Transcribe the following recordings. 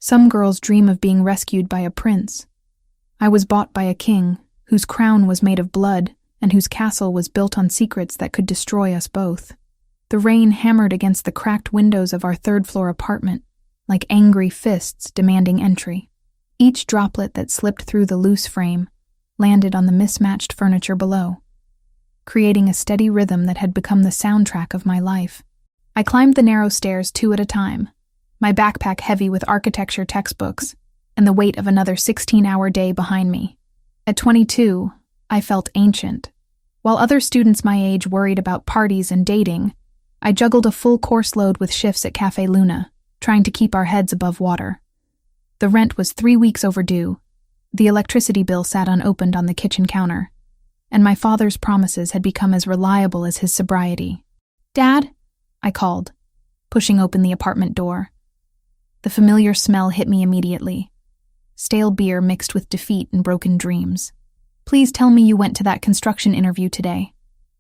Some girls dream of being rescued by a prince. I was bought by a king, whose crown was made of blood and whose castle was built on secrets that could destroy us both. The rain hammered against the cracked windows of our third-floor apartment, like angry fists demanding entry. Each droplet that slipped through the loose frame landed on the mismatched furniture below, creating a steady rhythm that had become the soundtrack of my life. I climbed the narrow stairs 2 at a time, my backpack heavy with architecture textbooks and the weight of another 16-hour day behind me. At 22, I felt ancient. While other students my age worried about parties and dating, I juggled a full course load with shifts at Café Luna, trying to keep our heads above water. The rent was 3 weeks overdue, the electricity bill sat unopened on the kitchen counter, and my father's promises had become as reliable as his sobriety. "Dad?" I called, pushing open the apartment door. The familiar smell hit me immediately. Stale beer mixed with defeat and broken dreams. "Please tell me you went to that construction interview today."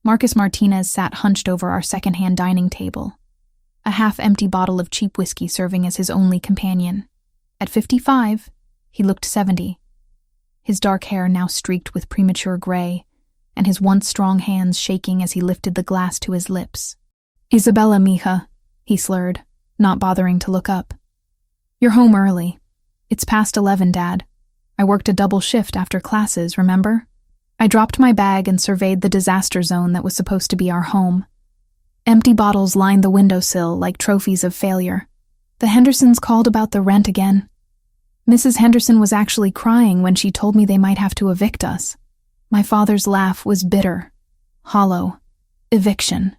Marcus Martinez sat hunched over our second-hand dining table, a half-empty bottle of cheap whiskey serving as his only companion. At 55, he looked 70. His dark hair now streaked with premature gray, and his once strong hands shaking as he lifted the glass to his lips. "Isabella, mija," he slurred, not bothering to look up. "You're home early. It's past 11, Dad. I worked a double shift after classes, remember?" I dropped my bag and surveyed the disaster zone that was supposed to be our home. Empty bottles lined the windowsill like trophies of failure. The Hendersons called about the rent again. Mrs. Henderson was actually crying when she told me they might have to evict us. My father's laugh was bitter, hollow. Eviction.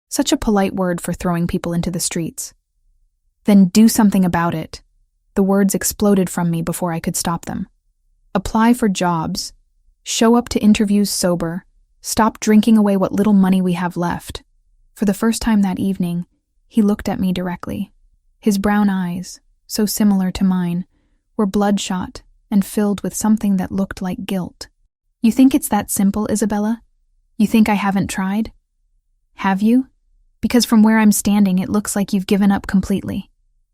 Such a polite word for throwing people into the streets. "Then do something about it." The words exploded from me before I could stop them. "Apply for jobs. Show up to interviews sober. Stop drinking away what little money we have left." For the first time that evening, he looked at me directly. His brown eyes, so similar to mine, were bloodshot and filled with something that looked like guilt. "You think it's that simple, Isabella? You think I haven't tried? Have you? Because from where I'm standing, it looks like you've given up completely."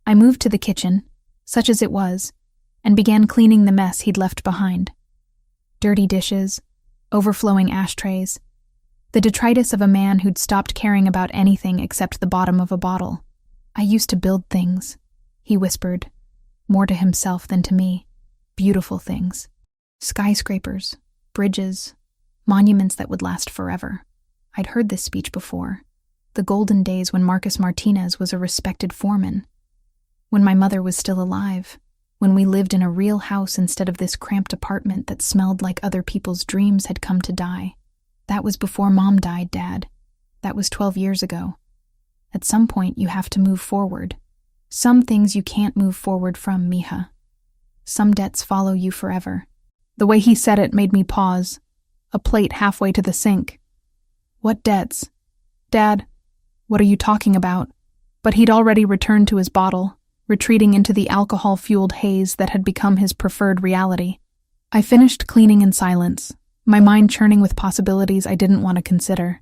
I moved to the kitchen, such as it was, and began cleaning the mess he'd left behind. Dirty dishes, overflowing ashtrays, the detritus of a man who'd stopped caring about anything except the bottom of a bottle. "I used to build things," he whispered, more to himself than to me. "Beautiful things. Skyscrapers, bridges, monuments that would last forever." I'd heard this speech before. The golden days when Marcus Martinez was a respected foreman. When my mother was still alive. When we lived in a real house instead of this cramped apartment that smelled like other people's dreams had come to die. That was before Mom died, Dad. That was 12 years ago. At some point, you have to move forward. Some things you can't move forward from, mija. Some debts follow you forever. The way he said it made me pause, a plate halfway to the sink. "What debts? Dad, what are you talking about?" But he'd already returned to his bottle, retreating into the alcohol-fueled haze that had become his preferred reality. I finished cleaning in silence, my mind churning with possibilities I didn't want to consider.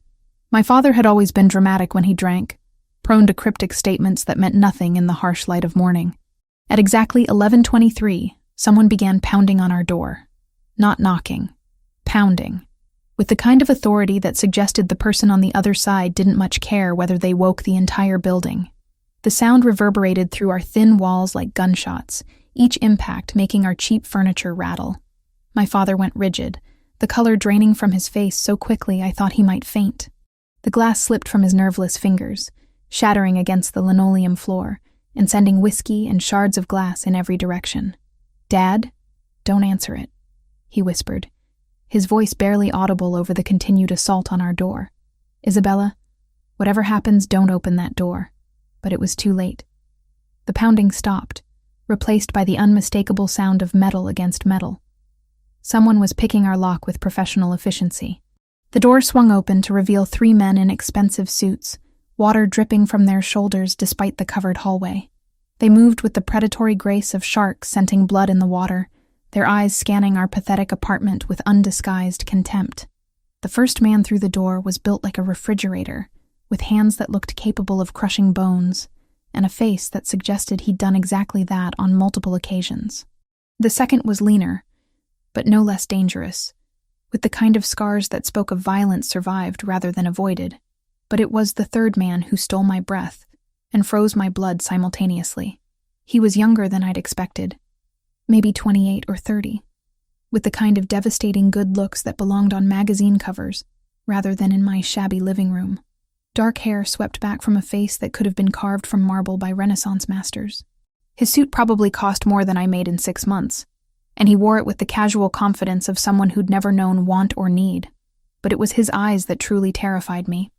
My father had always been dramatic when he drank, prone to cryptic statements that meant nothing in the harsh light of morning. At exactly 11:23, someone began pounding on our door. Not knocking. Pounding. With the kind of authority that suggested the person on the other side didn't much care whether they woke the entire building. The sound reverberated through our thin walls like gunshots, each impact making our cheap furniture rattle. My father went rigid, the color draining from his face so quickly I thought he might faint. The glass slipped from his nerveless fingers, shattering against the linoleum floor and sending whiskey and shards of glass in every direction. "Dad, don't answer it," he whispered, his voice barely audible over the continued assault on our door. "Isabella, whatever happens, don't open that door." But it was too late. The pounding stopped, replaced by the unmistakable sound of metal against metal. Someone was picking our lock with professional efficiency. The door swung open to reveal 3 men in expensive suits, water dripping from their shoulders despite the covered hallway. They moved with the predatory grace of sharks scenting blood in the water, their eyes scanning our pathetic apartment with undisguised contempt. The first man through the door was built like a refrigerator, with hands that looked capable of crushing bones, and a face that suggested he'd done exactly that on multiple occasions. The second was leaner, but no less dangerous, with the kind of scars that spoke of violence survived rather than avoided. But it was the third man who stole my breath and froze my blood simultaneously. He was younger than I'd expected, maybe 28 or 30, with the kind of devastating good looks that belonged on magazine covers rather than in my shabby living room. Dark hair swept back from a face that could have been carved from marble by Renaissance masters. His suit probably cost more than I made in 6 months, and he wore it with the casual confidence of someone who'd never known want or need. But it was his eyes that truly terrified me.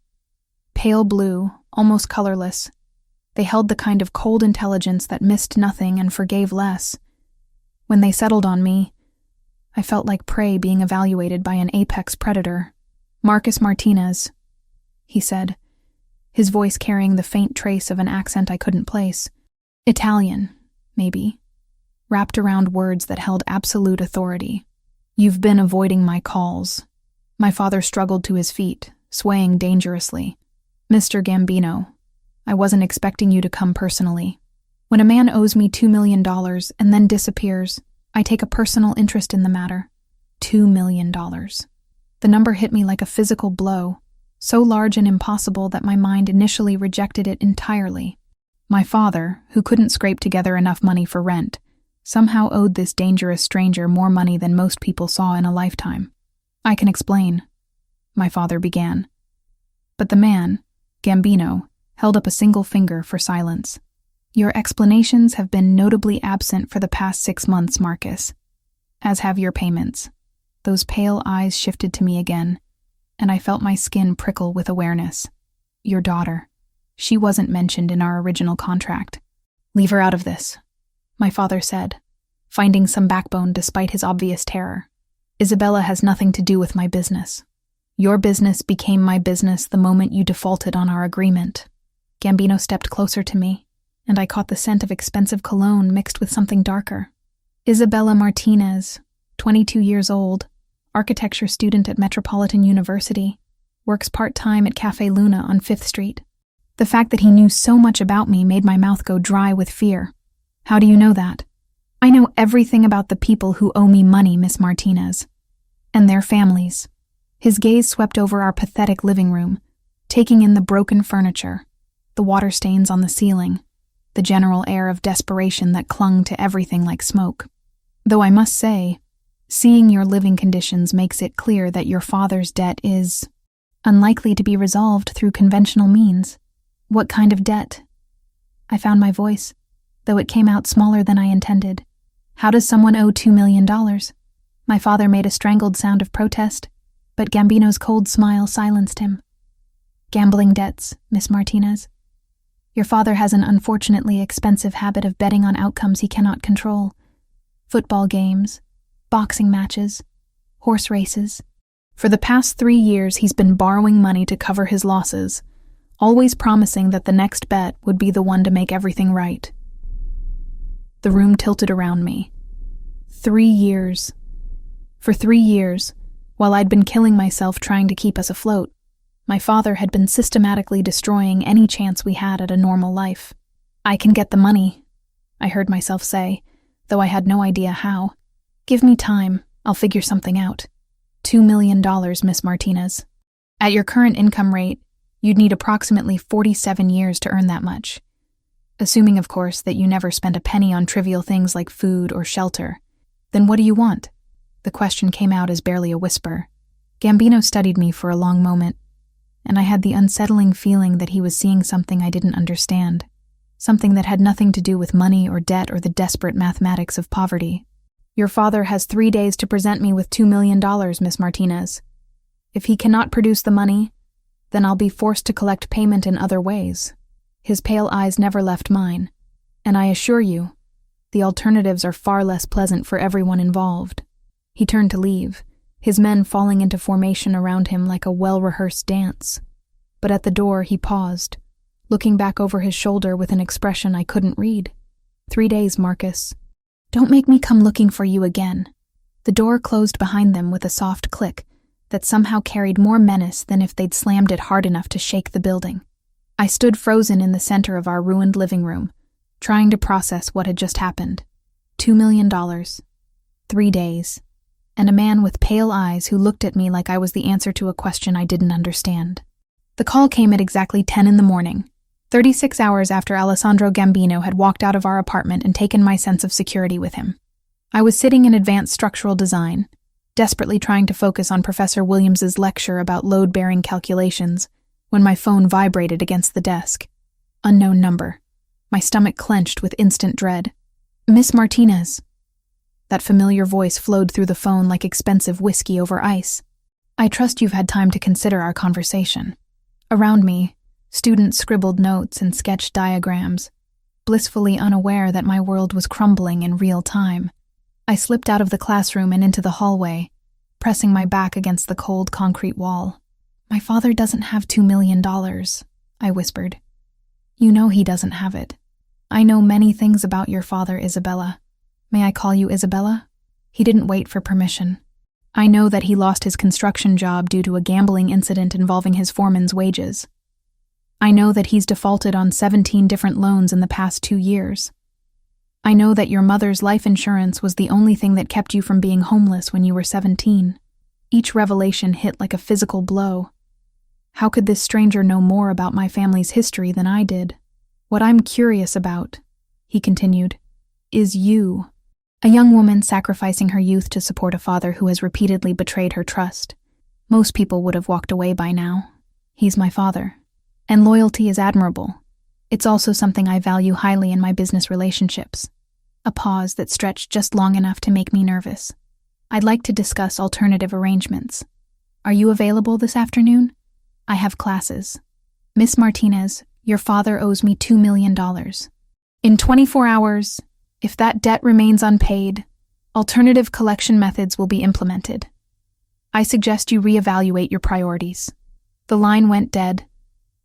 Pale blue, almost colorless. They held the kind of cold intelligence that missed nothing and forgave less. When they settled on me, I felt like prey being evaluated by an apex predator. "Marcus Martinez," he said, his voice carrying the faint trace of an accent I couldn't place. Italian, maybe, wrapped around words that held absolute authority. "You've been avoiding my calls." My father struggled to his feet, swaying dangerously. "Mr. Gambino, I wasn't expecting you to come personally. When a man owes me $2 million and then disappears, I take a personal interest in the matter. $2 million. The number hit me like a physical blow, so large and impossible that my mind initially rejected it entirely. My father, who couldn't scrape together enough money for rent, somehow owed this dangerous stranger more money than most people saw in a lifetime. "I can explain," my father began. But the man, Gambino, held up a single finger for silence. "Your explanations have been notably absent for the past 6 months, Marcus, as have your payments." Those pale eyes shifted to me again, and I felt my skin prickle with awareness. "Your daughter. She wasn't mentioned in our original contract." "Leave her out of this," my father said, finding some backbone despite his obvious terror. "Isabella has nothing to do with my business. Your business became my business the moment you defaulted on our agreement." Gambino stepped closer to me, and I caught the scent of expensive cologne mixed with something darker. "Isabella Martinez, 22 years old, architecture student at Metropolitan University, works part-time at Cafe Luna on 5th Street. The fact that he knew so much about me made my mouth go dry with fear. "How do you know that?" "I know everything about the people who owe me money, Miss Martinez. And their families." His gaze swept over our pathetic living room, taking in the broken furniture, the water stains on the ceiling, the general air of desperation that clung to everything like smoke. "Though I must say, seeing your living conditions makes it clear that your father's debt is unlikely to be resolved through conventional means." "What kind of debt?" I found my voice, though it came out smaller than I intended. "How does someone owe $2 million? My father made a strangled sound of protest, but Gambino's cold smile silenced him. "Gambling debts, Miss Martinez. Your father has an unfortunately expensive habit of betting on outcomes he cannot control. Football games, boxing matches, horse races. For the past 3 years he's been borrowing money to cover his losses, always promising that the next bet would be the one to make everything right." The room tilted around me. 3 years. For 3 years, while I'd been killing myself trying to keep us afloat, my father had been systematically destroying any chance we had at a normal life. "I can get the money," I heard myself say, though I had no idea how. "Give me time, I'll figure something out. $2 million, Miss Martinez. At your current income rate, you'd need approximately 47 years to earn that much. Assuming, of course, that you never spent a penny on trivial things like food or shelter. Then what do you want?" The question came out as barely a whisper. Gambino studied me for a long moment, and I had the unsettling feeling that he was seeing something I didn't understand, something that had nothing to do with money or debt or the desperate mathematics of poverty. "Your father has 3 days to present me with $2 million, Miss Martinez. If he cannot produce the money, then I'll be forced to collect payment in other ways." His pale eyes never left mine, and I assure you, the alternatives are far less pleasant for everyone involved. He turned to leave, his men falling into formation around him like a well-rehearsed dance. But at the door he paused, looking back over his shoulder with an expression I couldn't read. 3 days, Marcus. Don't make me come looking for you again." The door closed behind them with a soft click that somehow carried more menace than if they'd slammed it hard enough to shake the building. I stood frozen in the center of our ruined living room, trying to process what had just happened. $2 million, 3 days, and a man with pale eyes who looked at me like I was the answer to a question I didn't understand. The call came at exactly 10 in the morning, 36 hours after Alessandro Gambino had walked out of our apartment and taken my sense of security with him. I was sitting in advanced structural design, desperately trying to focus on Professor Williams's lecture about load-bearing calculations, when my phone vibrated against the desk. Unknown number. My stomach clenched with instant dread. "Miss Martinez." That familiar voice flowed through the phone like expensive whiskey over ice. "I trust you've had time to consider our conversation." Around me, students scribbled notes and sketched diagrams, blissfully unaware that my world was crumbling in real time. I slipped out of the classroom and into the hallway, pressing my back against the cold concrete wall. "My father doesn't have $2 million, I whispered. "You know he doesn't have it. I know many things about your father, Isabella. May I call you Isabella?" He didn't wait for permission. "I know that he lost his construction job due to a gambling incident involving his foreman's wages. I know that he's defaulted on 17 different loans in the past 2 years. I know that your mother's life insurance was the only thing that kept you from being homeless when you were 17. Each revelation hit like a physical blow. How could this stranger know more about my family's history than I did? What I'm curious about," he continued, "is you. A young woman sacrificing her youth to support a father who has repeatedly betrayed her trust. Most people would have walked away by now. He's my father. And loyalty is admirable. It's also something I value highly in my business relationships." A pause that stretched just long enough to make me nervous. "I'd like to discuss alternative arrangements. Are you available this afternoon? I have classes. Miss Martinez, your father owes me $2 million. In 24 hours, if that debt remains unpaid, alternative collection methods will be implemented. I suggest you reevaluate your priorities." The line went dead,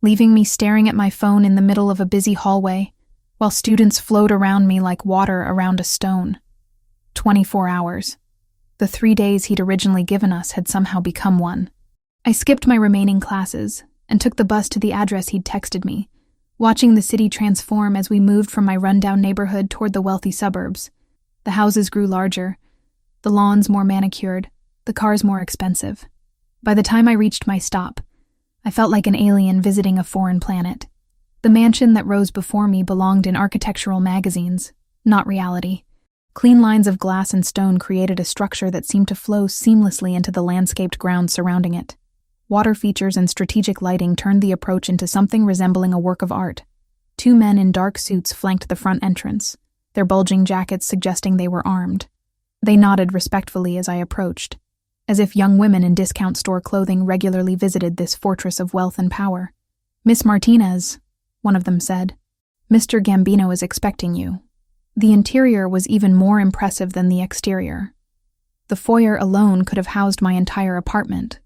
leaving me staring at my phone in the middle of a busy hallway, while students flowed around me like water around a stone. 24 hours. The 3 days he'd originally given us had somehow become one. I skipped my remaining classes and took the bus to the address he'd texted me, watching the city transform as we moved from my rundown neighborhood toward the wealthy suburbs. The houses grew larger, the lawns more manicured, the cars more expensive. By the time I reached my stop, I felt like an alien visiting a foreign planet. The mansion that rose before me belonged in architectural magazines, not reality. Clean lines of glass and stone created a structure that seemed to flow seamlessly into the landscaped ground surrounding it. Water features and strategic lighting turned the approach into something resembling a work of art. 2 men in dark suits flanked the front entrance, their bulging jackets suggesting they were armed. They nodded respectfully as I approached, as if young women in discount store clothing regularly visited this fortress of wealth and power. "Miss Martinez," one of them said, "Mr. Gambino is expecting you." The interior was even more impressive than the exterior. The foyer alone could have housed my entire apartment,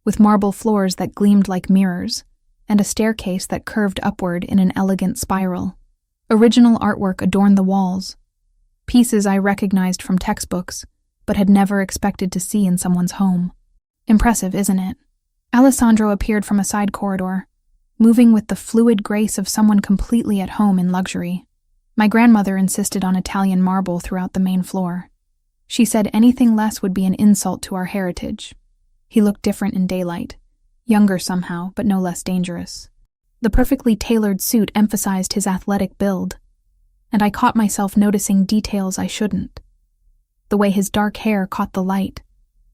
with marble floors that gleamed like mirrors, and a staircase that curved upward in an elegant spiral. Original artwork adorned the walls, pieces I recognized from textbooks, but had never expected to see in someone's home. Impressive, isn't it? Alessandro appeared from a side corridor, moving with the fluid grace of someone completely at home in luxury. My grandmother insisted on Italian marble throughout the main floor. She said anything less would be an insult to our heritage. He looked different in daylight, younger somehow, but no less dangerous. The perfectly tailored suit emphasized his athletic build, and I caught myself noticing details I shouldn't. The way his dark hair caught the light,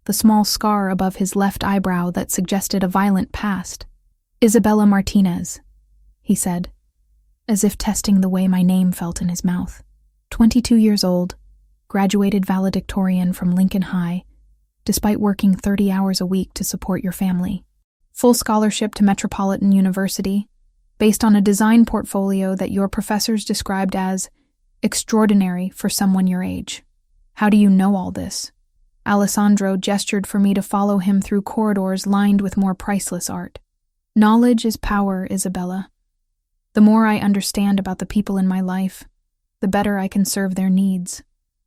the small scar above his left eyebrow that suggested a violent past. "Isabella Martinez," he said, as if testing the way my name felt in his mouth. 22 years old, graduated valedictorian from Lincoln High, despite working 30 hours a week to support your family. Full scholarship to Metropolitan University, based on a design portfolio that your professors described as extraordinary for someone your age. How do you know all this? Alessandro gestured for me to follow him through corridors lined with more priceless art. Knowledge is power, Isabella. The more I understand about the people in my life, the better I can serve their needs.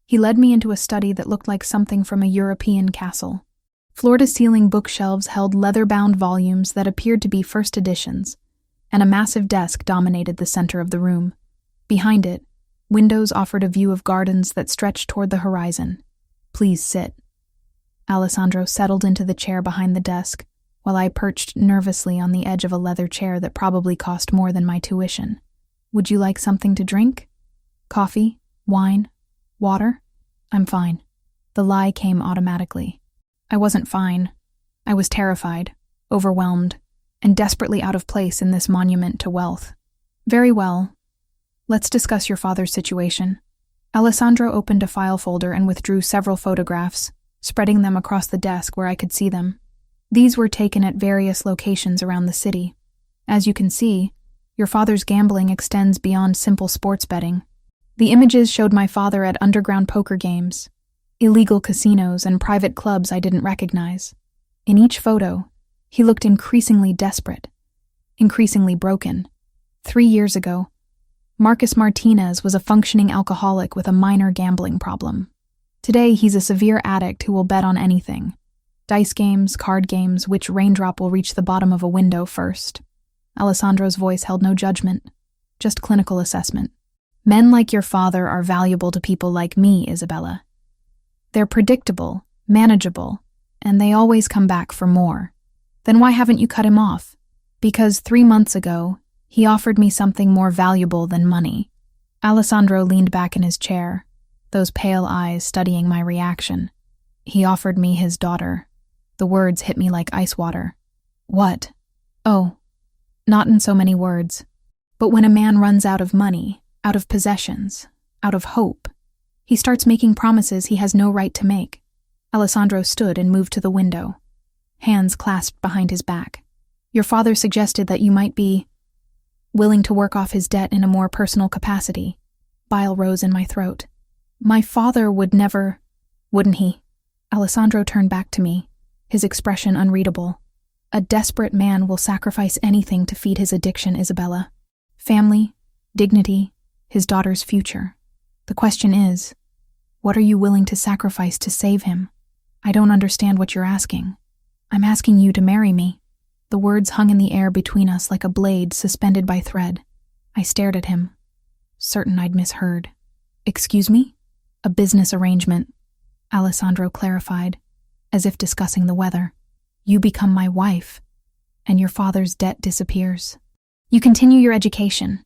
He led me into a study that looked like something from a European castle. Floor-to-ceiling bookshelves held leather-bound volumes that appeared to be first editions, and a massive desk dominated the center of the room. Behind it, windows offered a view of gardens that stretched toward the horizon. "Please sit." Alessandro settled into the chair behind the desk, while I perched nervously on the edge of a leather chair that probably cost more than my tuition. "Would you like something to drink? Coffee? Wine? Water?" "I'm fine." The lie came automatically. I wasn't fine. I was terrified, overwhelmed, and desperately out of place in this monument to wealth. "Very well. Let's discuss your father's situation." Alessandro opened a file folder and withdrew several photographs, spreading them across the desk where I could see them. These were taken at various locations around the city. As you can see, your father's gambling extends beyond simple sports betting. The images showed my father at underground poker games, illegal casinos, and private clubs I didn't recognize. In each photo, he looked increasingly desperate, increasingly broken. 3 years ago, Marcus Martinez was a functioning alcoholic with a minor gambling problem. Today, he's a severe addict who will bet on anything. Dice games, card games, which raindrop will reach the bottom of a window first. Alessandro's voice held no judgment, just clinical assessment. "Men like your father are valuable to people like me, Isabella. They're predictable, manageable, and they always come back for more. Then why haven't you cut him off?" "Because 3 months ago, he offered me something more valuable than money." Alessandro leaned back in his chair, those pale eyes studying my reaction. "He offered me his daughter." The words hit me like ice water. "What?" "Oh, not in so many words. But when a man runs out of money, out of possessions, out of hope, he starts making promises he has no right to make." Alessandro stood and moved to the window, hands clasped behind his back. "Your father suggested that you might be willing to work off his debt in a more personal capacity." Bile rose in my throat. "My father would never..." "Wouldn't he?" Alessandro turned back to me, his expression unreadable. "A desperate man will sacrifice anything to feed his addiction, Isabella. Family, dignity, his daughter's future. The question is, what are you willing to sacrifice to save him?" "I don't understand what you're asking." "I'm asking you to marry me." The words hung in the air between us like a blade suspended by thread. I stared at him, certain I'd misheard. "Excuse me?" "A business arrangement," Alessandro clarified, as if discussing the weather. "You become my wife, and your father's debt disappears. You continue your education.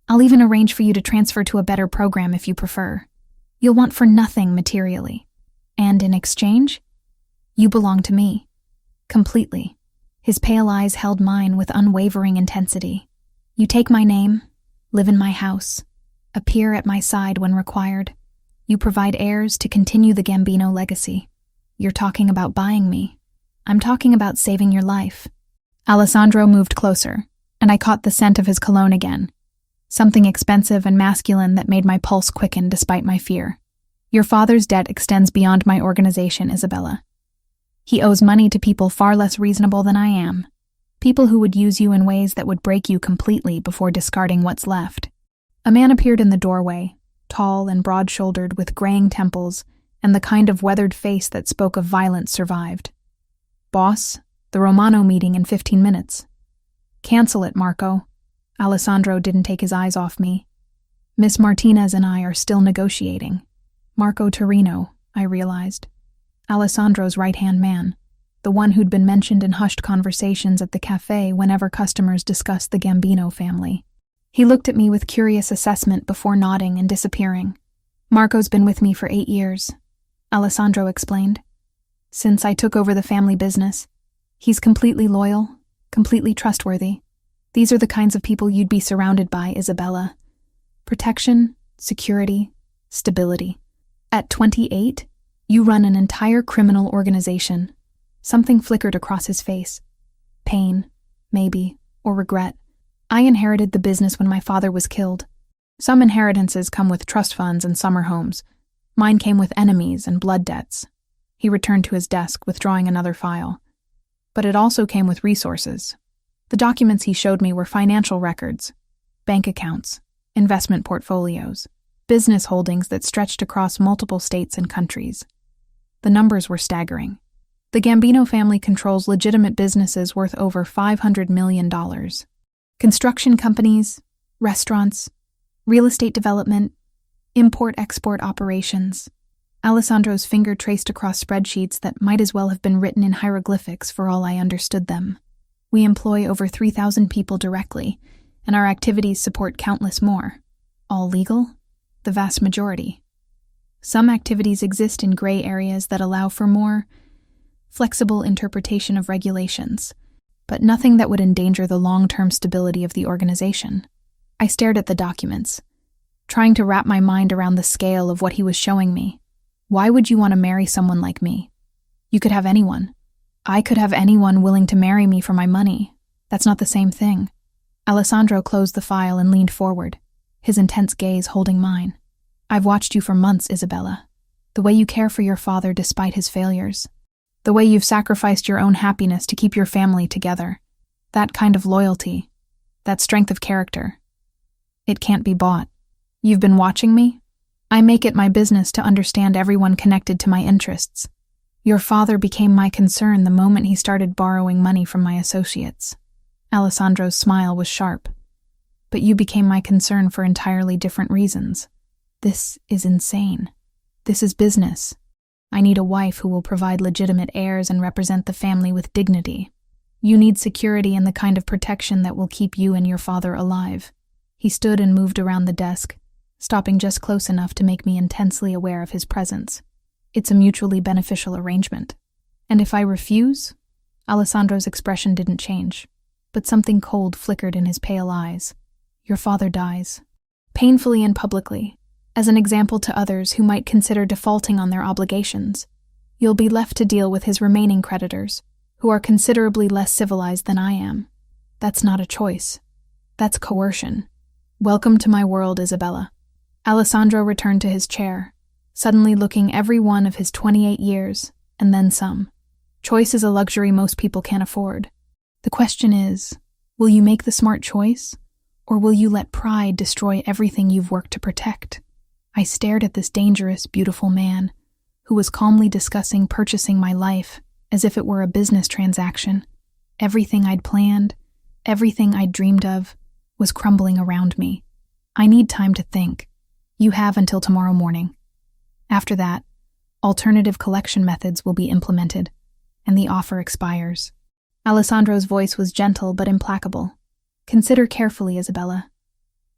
I'll even arrange for you to transfer to a better program if you prefer. You'll want for nothing materially. And in exchange, you belong to me. Completely." His pale eyes held mine with unwavering intensity. "You take my name, live in my house, appear at my side when required. You provide heirs to continue the Gambino legacy. You're talking about buying me. I'm talking about saving your life." Alessandro moved closer, and I caught the scent of his cologne again, something expensive and masculine that made my pulse quicken despite my fear. "Your father's debt extends beyond my organization, Isabella. He owes money to people far less reasonable than I am, people who would use you in ways that would break you completely before discarding what's left." A man appeared in the doorway, tall and broad-shouldered with graying temples and the kind of weathered face that spoke of violence survived. "Boss, the Romano meeting in 15 minutes. "Cancel it, Marco." Alessandro didn't take his eyes off me. "Miss Martinez and I are still negotiating." Marco Torino, I realized. Alessandro's right-hand man, the one who'd been mentioned in hushed conversations at the cafe whenever customers discussed the Gambino family. He looked at me with curious assessment before nodding and disappearing. "Marco's been with me for 8 years," Alessandro explained. "Since I took over the family business. He's completely loyal, completely trustworthy. These are the kinds of people you'd be surrounded by, Isabella. Protection, security, stability. At 28, you run an entire criminal organization." Something flickered across his face. Pain, maybe, or regret. "I inherited the business when my father was killed. Some inheritances come with trust funds and summer homes. Mine came with enemies and blood debts." He returned to his desk, withdrawing another file. "But it also came with resources. The documents he showed me were financial records, bank accounts, investment portfolios, business holdings that stretched across multiple states and countries. The numbers were staggering. The Gambino family controls legitimate businesses worth over $500 million. Construction companies, restaurants, real estate development, import-export operations. Alessandro's finger traced across spreadsheets that might as well have been written in hieroglyphics for all I understood them. We employ over 3,000 people directly, and our activities support countless more. All legal? The vast majority. Some activities exist in gray areas that allow for more flexible interpretation of regulations, but nothing that would endanger the long-term stability of the organization. I stared at the documents, trying to wrap my mind around the scale of what he was showing me. Why would you want to marry someone like me? You could have anyone. I could have anyone willing to marry me for my money. That's not the same thing. Alessandro closed the file and leaned forward, his intense gaze holding mine. I've watched you for months, Isabella. The way you care for your father despite his failures. The way you've sacrificed your own happiness to keep your family together. That kind of loyalty. That strength of character. It can't be bought. You've been watching me? I make it my business to understand everyone connected to my interests. Your father became my concern the moment he started borrowing money from my associates. Alessandro's smile was sharp. But you became my concern for entirely different reasons. This is insane. This is business. I need a wife who will provide legitimate heirs and represent the family with dignity. You need security and the kind of protection that will keep you and your father alive. He stood and moved around the desk, stopping just close enough to make me intensely aware of his presence. It's a mutually beneficial arrangement. And if I refuse? Alessandro's expression didn't change, but something cold flickered in his pale eyes. Your father dies. Painfully and publicly, as an example to others who might consider defaulting on their obligations. You'll be left to deal with his remaining creditors, who are considerably less civilized than I am. That's not a choice. That's coercion. Welcome to my world, Isabella. Alessandro returned to his chair, suddenly looking every one of his 28 years, and then some. Choice is a luxury most people can't afford. The question is, will you make the smart choice, or will you let pride destroy everything you've worked to protect? I stared at this dangerous, beautiful man, who was calmly discussing purchasing my life as if it were a business transaction. Everything I'd planned, everything I'd dreamed of, was crumbling around me. I need time to think. You have until tomorrow morning. After that, alternative collection methods will be implemented, and the offer expires. Alessandro's voice was gentle but implacable. Consider carefully, Isabella.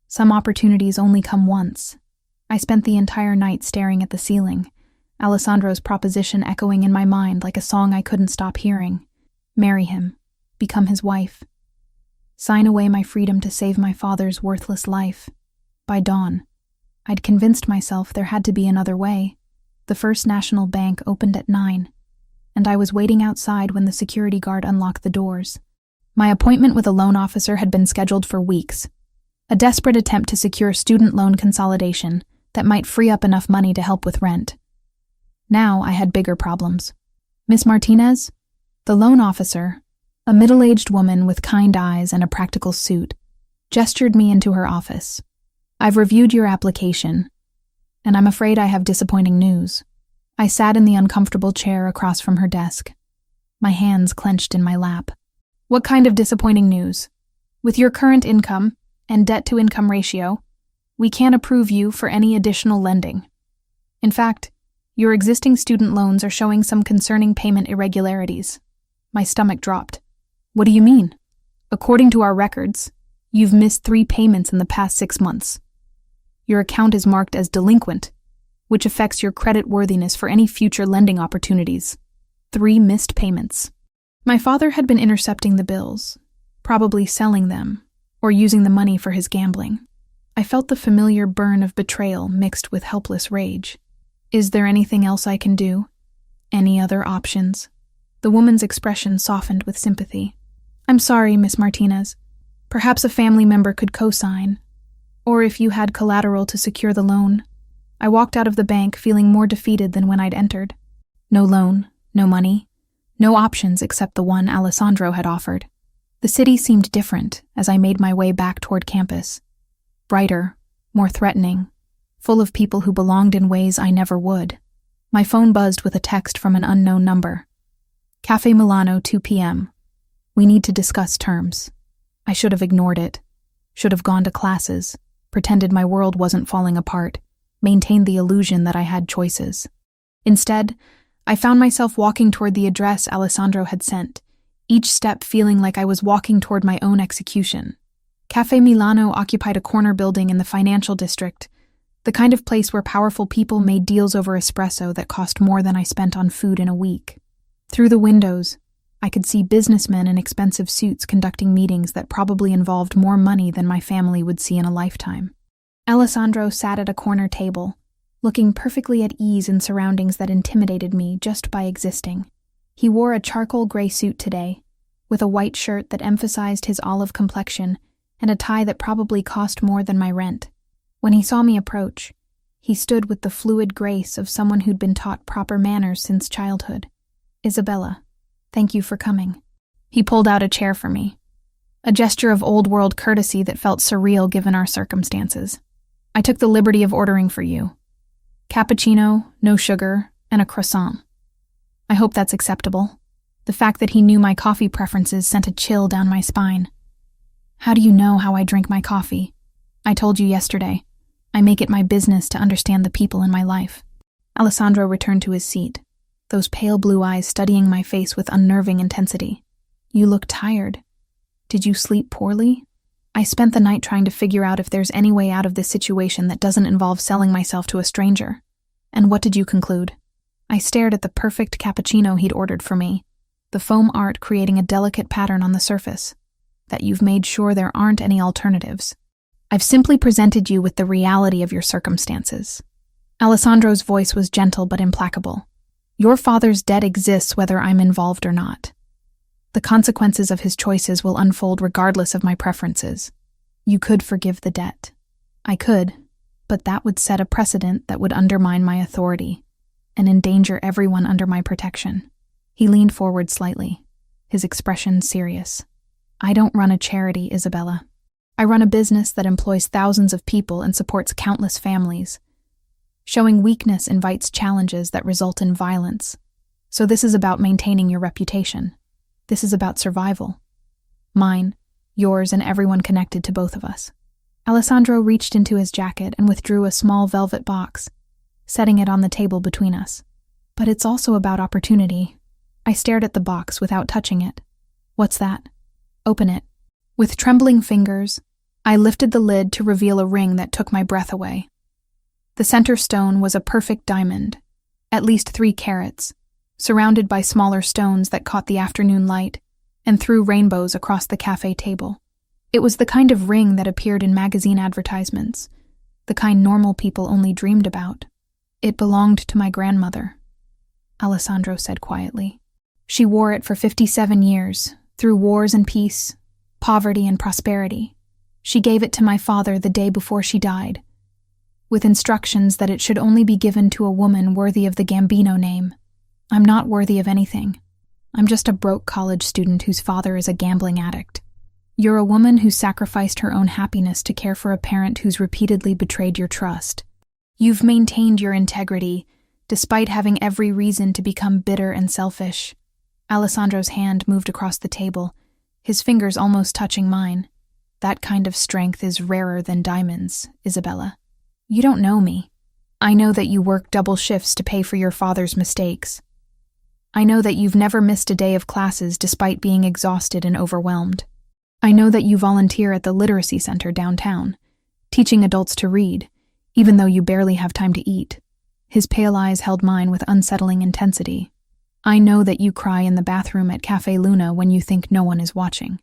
Some opportunities only come once. I spent the entire night staring at the ceiling, Alessandro's proposition echoing in my mind like a song I couldn't stop hearing. Marry him. Become his wife. Sign away my freedom to save my father's worthless life. By dawn, I'd convinced myself there had to be another way. The First National Bank opened at 9, and I was waiting outside when the security guard unlocked the doors. My appointment with a loan officer had been scheduled for weeks, a desperate attempt to secure student loan consolidation that might free up enough money to help with rent. Now I had bigger problems. Miss Martinez? The loan officer, a middle-aged woman with kind eyes and a practical suit, gestured me into her office. I've reviewed your application, and I'm afraid I have disappointing news. I sat in the uncomfortable chair across from her desk, my hands clenched in my lap. What kind of disappointing news? With your current income and debt-to-income ratio, we can't approve you for any additional lending. In fact, your existing student loans are showing some concerning payment irregularities. My stomach dropped. What do you mean? According to our records, you've missed 3 payments in the past 6 months. Your account is marked as delinquent, which affects your credit worthiness for any future lending opportunities. 3 missed payments. My father had been intercepting the bills, probably selling them, or using the money for his gambling. I felt the familiar burn of betrayal mixed with helpless rage. Is there anything else I can do? Any other options? The woman's expression softened with sympathy. I'm sorry, Miss Martinez. Perhaps a family member could co-sign, or if you had collateral to secure the loan. I walked out of the bank feeling more defeated than when I'd entered. No loan, no money, no options except the one Alessandro had offered. The city seemed different as I made my way back toward campus. Brighter, more threatening, full of people who belonged in ways I never would. My phone buzzed with a text from an unknown number. Cafe Milano, 2 p.m. We need to discuss terms. I should have ignored it, should have gone to classes, pretended my world wasn't falling apart, maintained the illusion that I had choices. Instead, I found myself walking toward the address Alessandro had sent, each step feeling like I was walking toward my own execution. Cafe Milano occupied a corner building in the financial district, the kind of place where powerful people made deals over espresso that cost more than I spent on food in a week. Through the windows, I could see businessmen in expensive suits conducting meetings that probably involved more money than my family would see in a lifetime. Alessandro sat at a corner table, looking perfectly at ease in surroundings that intimidated me just by existing. He wore a charcoal gray suit today, with a white shirt that emphasized his olive complexion and a tie that probably cost more than my rent. When he saw me approach, he stood with the fluid grace of someone who'd been taught proper manners since childhood. "Isabella, thank you for coming." He pulled out a chair for me, a gesture of old-world courtesy that felt surreal given our circumstances. "I took the liberty of ordering for you. Cappuccino, no sugar, and a croissant. I hope that's acceptable." The fact that he knew my coffee preferences sent a chill down my spine. "How do you know how I drink my coffee? I told you yesterday. I make it my business to understand the people in my life." Alessandro returned to his seat, those pale blue eyes studying my face with unnerving intensity. "You look tired. Did you sleep poorly?" "I spent the night trying to figure out if there's any way out of this situation that doesn't involve selling myself to a stranger." "And what did you conclude?" I stared at the perfect cappuccino he'd ordered for me, the foam art creating a delicate pattern on the surface. "That you've made sure there aren't any alternatives. I've simply presented you with the reality of your circumstances." Alessandro's voice was gentle but implacable. "Your father's debt exists whether I'm involved or not. The consequences of his choices will unfold regardless of my preferences. You could forgive the debt. I could, but that would set a precedent that would undermine my authority and endanger everyone under my protection." He leaned forward slightly, his expression serious. "I don't run a charity, Isabella. I run a business that employs thousands of people and supports countless families. Showing weakness invites challenges that result in violence. So this is about maintaining your reputation. This is about survival. Mine, yours, and everyone connected to both of us." Alessandro reached into his jacket and withdrew a small velvet box, setting it on the table between us. "But it's also about opportunity." I stared at the box without touching it. "What's that?" "Open it." With trembling fingers, I lifted the lid to reveal a ring that took my breath away. The center stone was a perfect diamond, at least 3 carats, surrounded by smaller stones that caught the afternoon light and threw rainbows across the cafe table. It was the kind of ring that appeared in magazine advertisements, the kind normal people only dreamed about. "It belonged to my grandmother," Alessandro said quietly. "She wore it for 57 years, through wars and peace, poverty and prosperity. She gave it to my father the day before she died, with instructions that it should only be given to a woman worthy of the Gambino name. I'm not worthy of anything. I'm just a broke college student whose father is a gambling addict. You're a woman who sacrificed her own happiness to care for a parent who's repeatedly betrayed your trust. You've maintained your integrity, despite having every reason to become bitter and selfish." Alessandro's hand moved across the table, his fingers almost touching mine. "That kind of strength is rarer than diamonds, Isabella. You don't know me. I know that you work double shifts to pay for your father's mistakes. I know that you've never missed a day of classes despite being exhausted and overwhelmed. I know that you volunteer at the literacy center downtown, teaching adults to read, even though you barely have time to eat." His pale eyes held mine with unsettling intensity. "I know that you cry in the bathroom at Cafe Luna when you think no one is watching.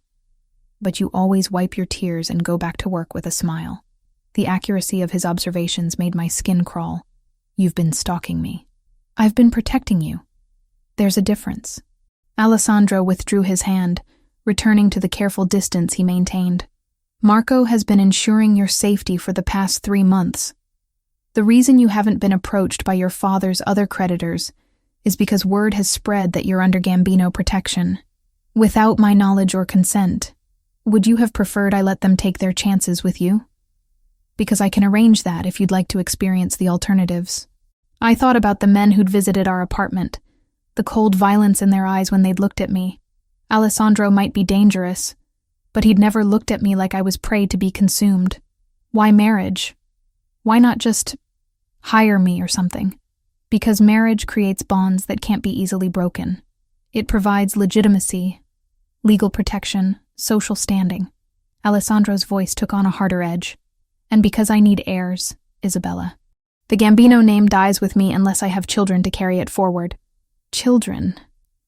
But you always wipe your tears and go back to work with a smile." The accuracy of his observations made my skin crawl. "You've been stalking me. I've been protecting you. There's a difference." Alessandro withdrew his hand, returning to the careful distance he maintained. "Marco has been ensuring your safety for the past 3 months. The reason you haven't been approached by your father's other creditors is because word has spread that you're under Gambino protection. Without my knowledge or consent, would you have preferred I let them take their chances with you? Because I can arrange that if you'd like to experience the alternatives." I thought about the men who'd visited our apartment, the cold violence in their eyes when they'd looked at me. Alessandro might be dangerous, but he'd never looked at me like I was prey to be consumed. Why marriage? Why not just hire me or something? Because marriage creates bonds that can't be easily broken. It provides legitimacy, legal protection, social standing. Alessandro's voice took on a harder edge. And because I need heirs, Isabella. The Gambino name dies with me unless I have children to carry it forward. Children.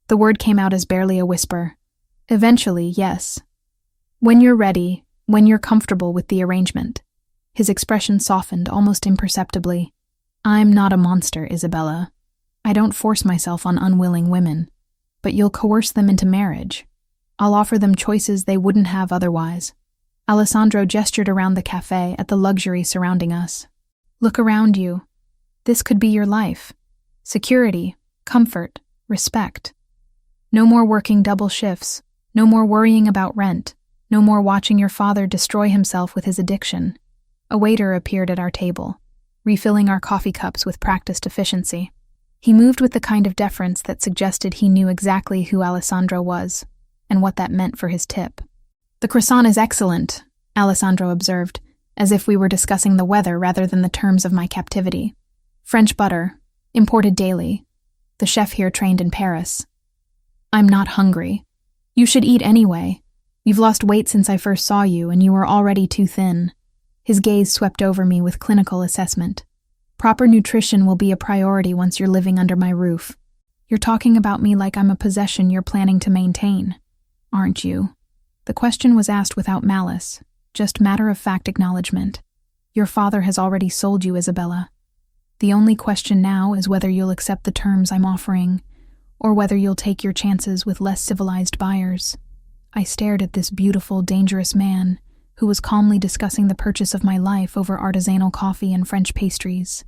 The word came out as barely a whisper. Eventually, yes. When you're ready, when you're comfortable with the arrangement. His expression softened almost imperceptibly. I'm not a monster, Isabella. I don't force myself on unwilling women. But you'll coerce them into marriage. I'll offer them choices they wouldn't have otherwise. Alessandro gestured around the cafe at the luxury surrounding us. Look around you. This could be your life. Security, comfort, respect. No more working double shifts. No more worrying about rent. No more watching your father destroy himself with his addiction. A waiter appeared at our table, refilling our coffee cups with practiced efficiency. He moved with the kind of deference that suggested he knew exactly who Alessandro was, and what that meant for his tip. The croissant is excellent, Alessandro observed, as if we were discussing the weather rather than the terms of my captivity. French butter, imported daily. The chef here trained in Paris. I'm not hungry. You should eat anyway. You've lost weight since I first saw you, and you are already too thin. His gaze swept over me with clinical assessment. Proper nutrition will be a priority once you're living under my roof. You're talking about me like I'm a possession you're planning to maintain, aren't you? The question was asked without malice, just matter-of-fact acknowledgement. Your father has already sold you, Isabella. The only question now is whether you'll accept the terms I'm offering, or whether you'll take your chances with less civilized buyers. I stared at this beautiful, dangerous man, who was calmly discussing the purchase of my life over artisanal coffee and French pastries.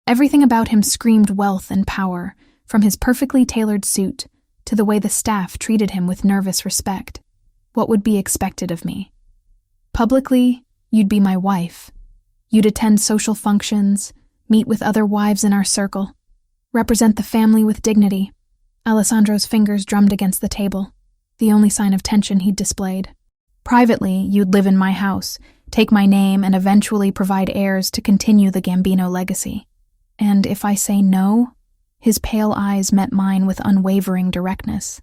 Everything about him screamed wealth and power, from his perfectly tailored suit to the way the staff treated him with nervous respect. What would be expected of me? Publicly, you'd be my wife. You'd attend social functions, meet with other wives in our circle, represent the family with dignity. Alessandro's fingers drummed against the table, the only sign of tension he'd displayed. Privately, you'd live in my house, take my name, and eventually provide heirs to continue the Gambino legacy. And if I say no, his pale eyes met mine with unwavering directness,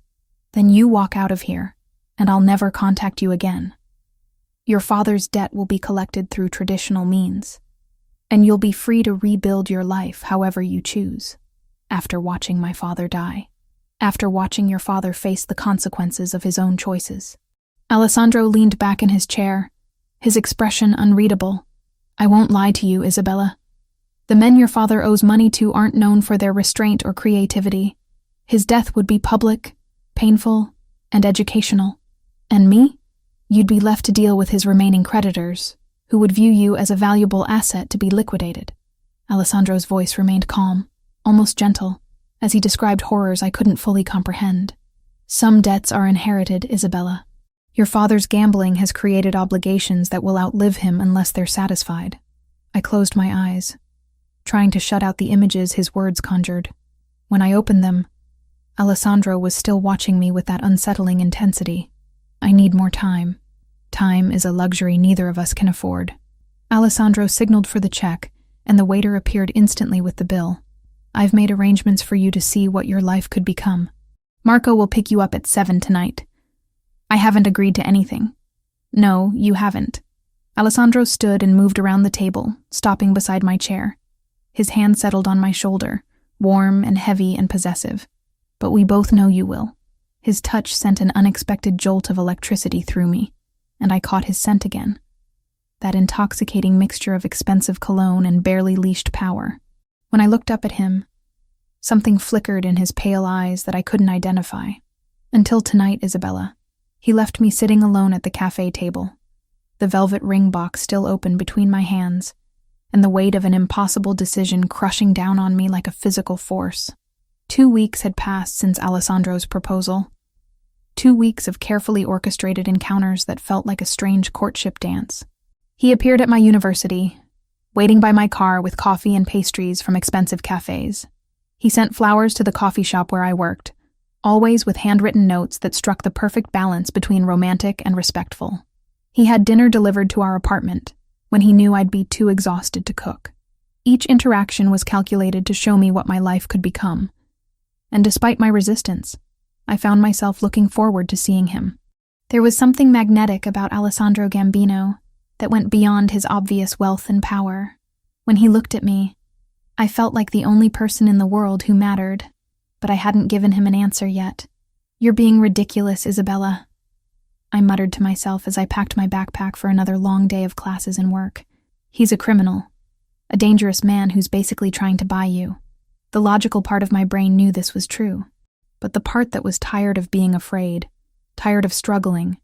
then you walk out of here, and I'll never contact you again. Your father's debt will be collected through traditional means, and you'll be free to rebuild your life however you choose, after watching my father die, after watching your father face the consequences of his own choices. Alessandro leaned back in his chair, his expression unreadable. I won't lie to you, Isabella. The men your father owes money to aren't known for their restraint or creativity. His death would be public, painful, and educational. And me? You'd be left to deal with his remaining creditors, who would view you as a valuable asset to be liquidated. Alessandro's voice remained calm, almost gentle, as he described horrors I couldn't fully comprehend. Some debts are inherited, Isabella. Your father's gambling has created obligations that will outlive him unless they're satisfied. I closed my eyes, trying to shut out the images his words conjured. When I opened them, Alessandro was still watching me with that unsettling intensity. I need more time. Time is a luxury neither of us can afford. Alessandro signaled for the check, and the waiter appeared instantly with the bill. I've made arrangements for you to see what your life could become. Marco will pick you up at 7 tonight. I haven't agreed to anything. No, you haven't. Alessandro stood and moved around the table, stopping beside my chair. His hand settled on my shoulder, warm and heavy and possessive. But we both know you will. His touch sent an unexpected jolt of electricity through me, and I caught his scent again. That intoxicating mixture of expensive cologne and barely leashed power. When I looked up at him, something flickered in his pale eyes that I couldn't identify. Until tonight, Isabella. He left me sitting alone at the cafe table, the velvet ring box still open between my hands, and the weight of an impossible decision crushing down on me like a physical force. 2 weeks had passed since Alessandro's proposal. 2 weeks of carefully orchestrated encounters that felt like a strange courtship dance. He appeared at my university, waiting by my car with coffee and pastries from expensive cafes. He sent flowers to the coffee shop where I worked, always with handwritten notes that struck the perfect balance between romantic and respectful. He had dinner delivered to our apartment when he knew I'd be too exhausted to cook. Each interaction was calculated to show me what my life could become. And despite my resistance, I found myself looking forward to seeing him. There was something magnetic about Alessandro Gambino that went beyond his obvious wealth and power. When he looked at me, I felt like the only person in the world who mattered, but I hadn't given him an answer yet. "You're being ridiculous, Isabella," I muttered to myself as I packed my backpack for another long day of classes and work. "He's a criminal, a dangerous man who's basically trying to buy you." The logical part of my brain knew this was true, but the part that was tired of being afraid, tired of struggling,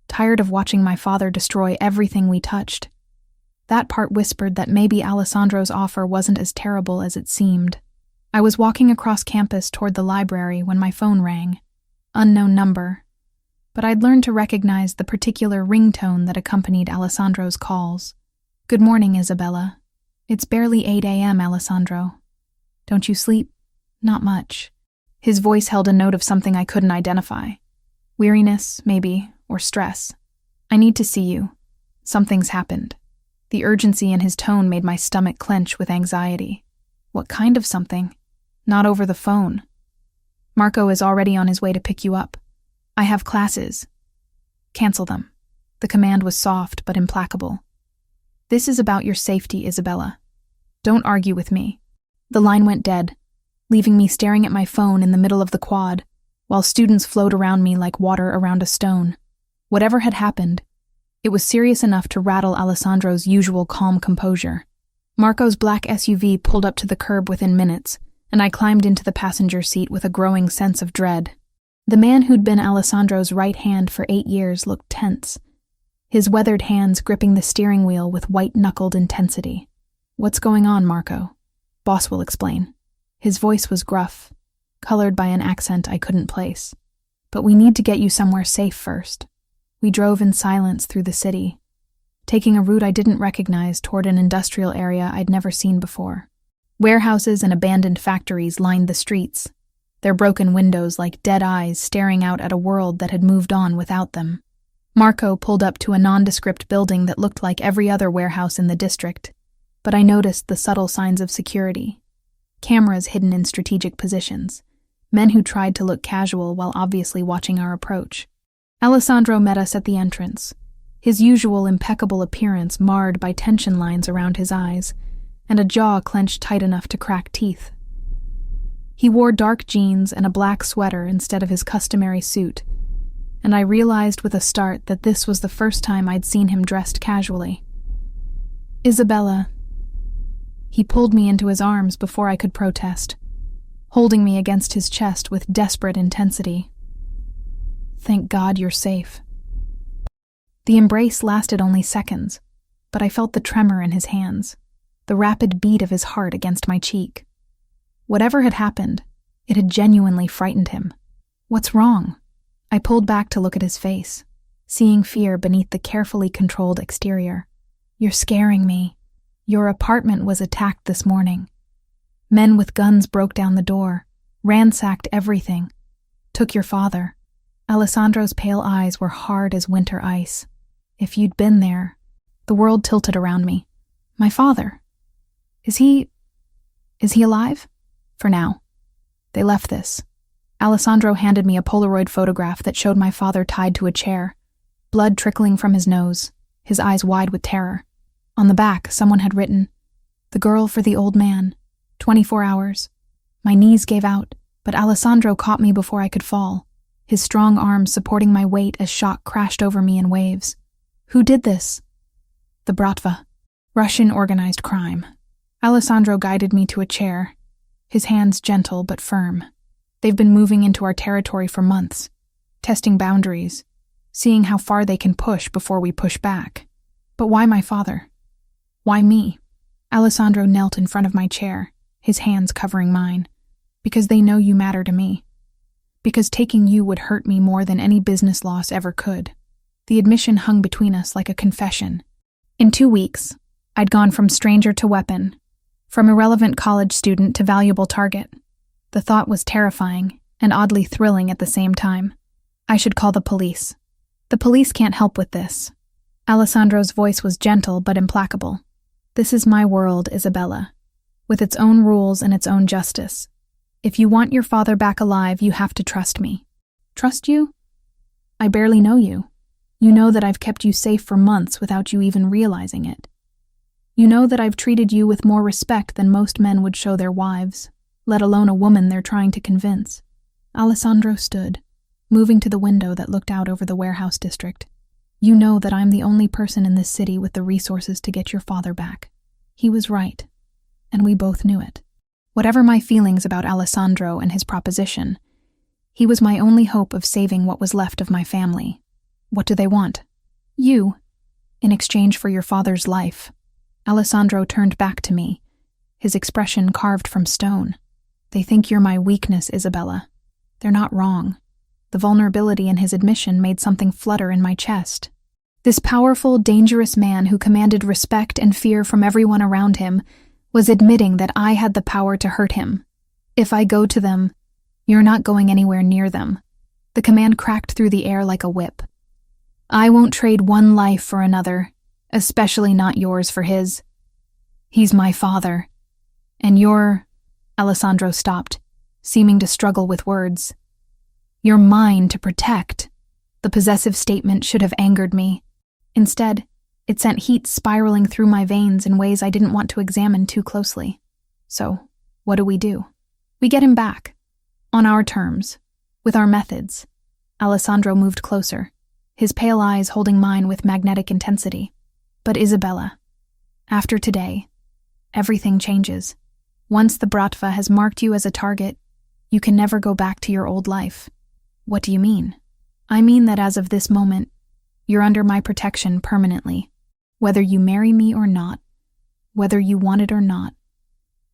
tired of watching my father destroy everything we touched, that part whispered that maybe Alessandro's offer wasn't as terrible as it seemed. I was walking across campus toward the library when my phone rang. Unknown number, but I'd learned to recognize the particular ringtone that accompanied Alessandro's calls. "Good morning, Isabella. It's barely 8 a.m., Alessandro. Don't you sleep?" "Not much." His voice held a note of something I couldn't identify. Weariness, maybe, or stress. "I need to see you. Something's happened." The urgency in his tone made my stomach clench with anxiety. "What kind of something?" "Not over the phone. Marco is already on his way to pick you up. I have classes. Cancel them." The command was soft but implacable. "This is about your safety, Isabella. Don't argue with me." The line went dead, leaving me staring at my phone in the middle of the quad, while students flowed around me like water around a stone. Whatever had happened, it was serious enough to rattle Alessandro's usual calm composure. Marco's black SUV pulled up to the curb within minutes, and I climbed into the passenger seat with a growing sense of dread. The man who'd been Alessandro's right hand for 8 years looked tense, his weathered hands gripping the steering wheel with white-knuckled intensity. "What's going on, Marco? Boss will explain." His voice was gruff, colored by an accent I couldn't place. "But we need to get you somewhere safe first." We drove in silence through the city, taking a route I didn't recognize toward an industrial area I'd never seen before. Warehouses and abandoned factories lined the streets, their broken windows like dead eyes staring out at a world that had moved on without them. Marco pulled up to a nondescript building that looked like every other warehouse in the district, but I noticed the subtle signs of security. Cameras hidden in strategic positions, men who tried to look casual while obviously watching our approach. Alessandro met us at the entrance, his usual impeccable appearance marred by tension lines around his eyes and a jaw clenched tight enough to crack teeth. He wore dark jeans and a black sweater instead of his customary suit, and I realized with a start that this was the first time I'd seen him dressed casually. "Isabella." He pulled me into his arms before I could protest, holding me against his chest with desperate intensity. "Thank God you're safe." The embrace lasted only seconds, but I felt the tremor in his hands, the rapid beat of his heart against my cheek. Whatever had happened, it had genuinely frightened him. "What's wrong?" I pulled back to look at his face, seeing fear beneath the carefully controlled exterior. "You're scaring me. Your apartment was attacked this morning. Men with guns broke down the door, ransacked everything, took your father." Alessandro's pale eyes were hard as winter ice. "If you'd been there..." The world tilted around me. "My father? Is he alive?" "For now. They left this." Alessandro handed me a Polaroid photograph that showed my father tied to a chair, blood trickling from his nose, his eyes wide with terror. On the back, someone had written, "The girl for the old man, 24 hours. My knees gave out, but Alessandro caught me before I could fall, his strong arms supporting my weight as shock crashed over me in waves. "Who did this?" "The Bratva. Russian organized crime." Alessandro guided me to a chair, his hands gentle but firm. "They've been moving into our territory for months, testing boundaries, seeing how far they can push before we push back. But why my father? Why me?" Alessandro knelt in front of my chair, his hands covering mine. "Because they know you matter to me. Because taking you would hurt me more than any business loss ever could." The admission hung between us like a confession. In 2 weeks, I'd gone from stranger to weapon, from irrelevant college student to valuable target. The thought was terrifying, and oddly thrilling at the same time. I should call the police. The police can't help with this. Alessandro's voice was gentle but implacable. This is my world, Isabella, with its own rules and its own justice. If you want your father back alive, you have to trust me. Trust you? I barely know you. You know that I've kept you safe for months without you even realizing it. You know that I've treated you with more respect than most men would show their wives, let alone a woman they're trying to convince. Alessandro stood, moving to the window that looked out over the warehouse district. You know that I'm the only person in this city with the resources to get your father back. He was right, and we both knew it. Whatever my feelings about Alessandro and his proposition, he was my only hope of saving what was left of my family. What do they want? You, in exchange for your father's life. Alessandro turned back to me, his expression carved from stone. They think you're my weakness, Isabella. They're not wrong. The vulnerability in his admission made something flutter in my chest. This powerful, dangerous man who commanded respect and fear from everyone around him was admitting that I had the power to hurt him. If I go to them, you're not going anywhere near them. The command cracked through the air like a whip. I won't trade one life for another, especially not yours for his. He's my father. And you're... Alessandro stopped, seeming to struggle with words. You're mine to protect. The possessive statement should have angered me. Instead, it sent heat spiraling through my veins in ways I didn't want to examine too closely. So, what do? We get him back. On our terms. With our methods. Alessandro moved closer, his pale eyes holding mine with magnetic intensity. But Isabella, after today, everything changes. Once the Bratva has marked you as a target, you can never go back to your old life. What do you mean? I mean that as of this moment, you're under my protection permanently. Whether you marry me or not, whether you want it or not,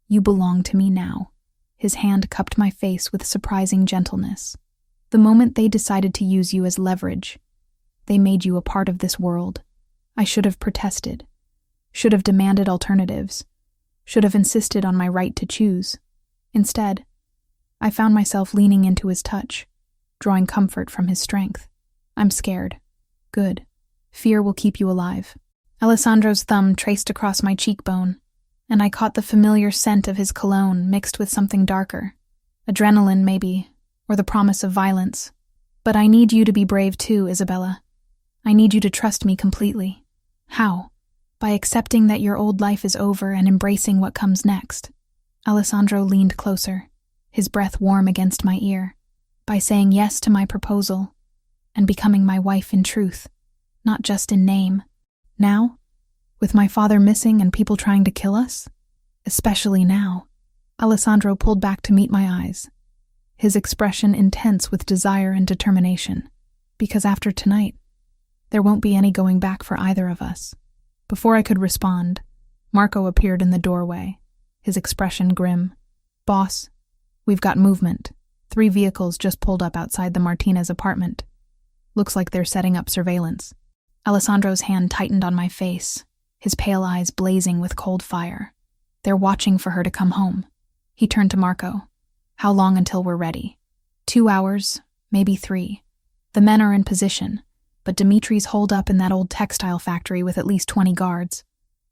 you belong to me now. His hand cupped my face with surprising gentleness. The moment they decided to use you as leverage, they made you a part of this world. I should have protested, should have demanded alternatives, should have insisted on my right to choose. Instead, I found myself leaning into his touch, drawing comfort from his strength. I'm scared. Good. Fear will keep you alive. Alessandro's thumb traced across my cheekbone, and I caught the familiar scent of his cologne mixed with something darker. Adrenaline, maybe, or the promise of violence. But I need you to be brave too, Isabella. I need you to trust me completely. How? By accepting that your old life is over and embracing what comes next. Alessandro leaned closer, his breath warm against my ear. By saying yes to my proposal and becoming my wife in truth, not just in name. Now, with my father missing and people trying to kill us? Especially now. Alessandro pulled back to meet my eyes, his expression intense with desire and determination. Because after tonight, there won't be any going back for either of us. Before I could respond, Marco appeared in the doorway, his expression grim. Boss, we've got movement. 3 vehicles just pulled up outside the Martinez apartment. Looks like they're setting up surveillance. Alessandro's hand tightened on my face, his pale eyes blazing with cold fire. They're watching for her to come home. He turned to Marco. How long until we're ready? 2 hours, maybe 3. The men are in position, but Dimitri's holed up in that old textile factory with at least 20 guards.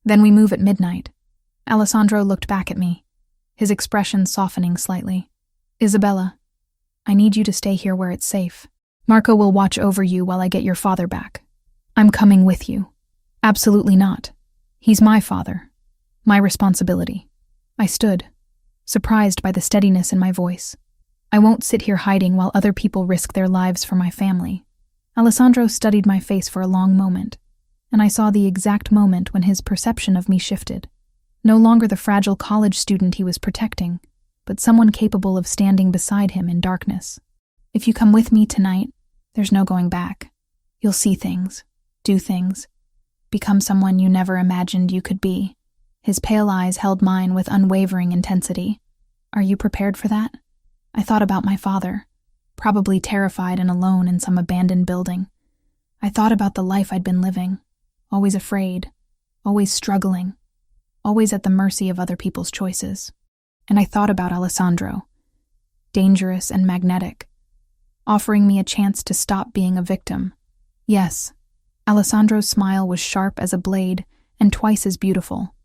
Then we move at midnight. Alessandro looked back at me, his expression softening slightly. Isabella, I need you to stay here where it's safe. Marco will watch over you while I get your father back. I'm coming with you. Absolutely not. He's my father. My responsibility. I stood, surprised by the steadiness in my voice. I won't sit here hiding while other people risk their lives for my family. Alessandro studied my face for a long moment, and I saw the exact moment when his perception of me shifted. No longer the fragile college student he was protecting, but someone capable of standing beside him in darkness. If you come with me tonight, there's no going back. You'll see things, do things, become someone you never imagined you could be. His pale eyes held mine with unwavering intensity. Are you prepared for that? I thought about my father, probably terrified and alone in some abandoned building. I thought about the life I'd been living, always afraid, always struggling, always at the mercy of other people's choices. And I thought about Alessandro, dangerous, and magnetic, offering me a chance to stop being a victim. Yes, Alessandro's smile was sharp as a blade and twice as beautiful.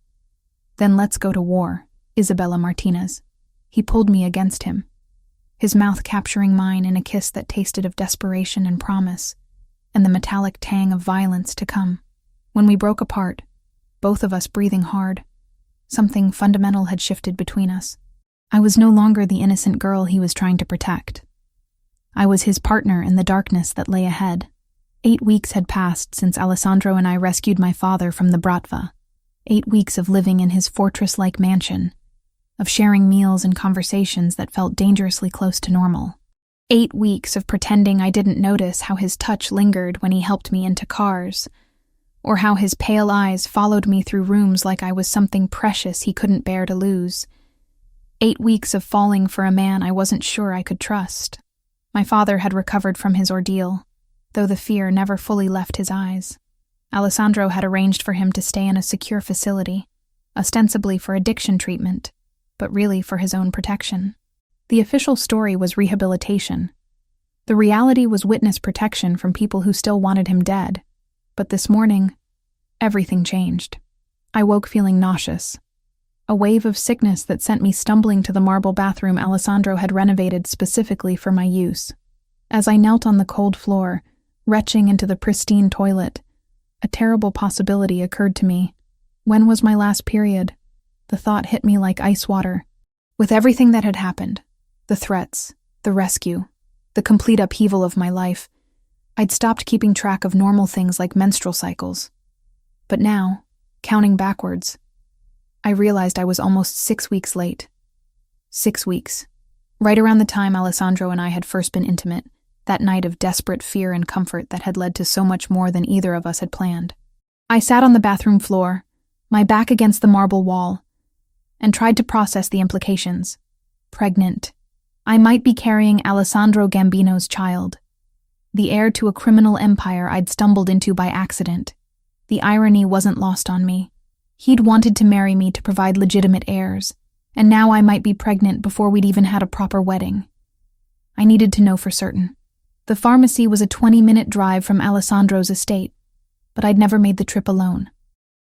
Then let's go to war, Isabella Martinez. He pulled me against him, his mouth capturing mine in a kiss that tasted of desperation and promise, and the metallic tang of violence to come. When we broke apart, both of us breathing hard, something fundamental had shifted between us. I was no longer the innocent girl he was trying to protect. I was his partner in the darkness that lay ahead. 8 weeks had passed since Alessandro and I rescued my father from the Bratva. 8 weeks of living in his fortress-like mansion, of sharing meals and conversations that felt dangerously close to normal. 8 weeks of pretending I didn't notice how his touch lingered when he helped me into cars, or how his pale eyes followed me through rooms like I was something precious he couldn't bear to lose. 8 weeks of falling for a man I wasn't sure I could trust. My father had recovered from his ordeal, though the fear never fully left his eyes. Alessandro had arranged for him to stay in a secure facility, ostensibly for addiction treatment, but really for his own protection. The official story was rehabilitation. The reality was witness protection from people who still wanted him dead. But this morning, everything changed. I woke feeling nauseous. A wave of sickness that sent me stumbling to the marble bathroom Alessandro had renovated specifically for my use. As I knelt on the cold floor, retching into the pristine toilet, a terrible possibility occurred to me. When was my last period? The thought hit me like ice water. With everything that had happened, the threats, the rescue, the complete upheaval of my life, I'd stopped keeping track of normal things like menstrual cycles. But now, counting backwards, I realized I was almost 6 weeks late. 6 weeks. Right around the time Alessandro and I had first been intimate, that night of desperate fear and comfort that had led to so much more than either of us had planned. I sat on the bathroom floor, my back against the marble wall, and tried to process the implications. Pregnant. I might be carrying Alessandro Gambino's child, the heir to a criminal empire I'd stumbled into by accident. The irony wasn't lost on me. He'd wanted to marry me to provide legitimate heirs, and now I might be pregnant before we'd even had a proper wedding. I needed to know for certain. The pharmacy was a 20-minute drive from Alessandro's estate, but I'd never made the trip alone.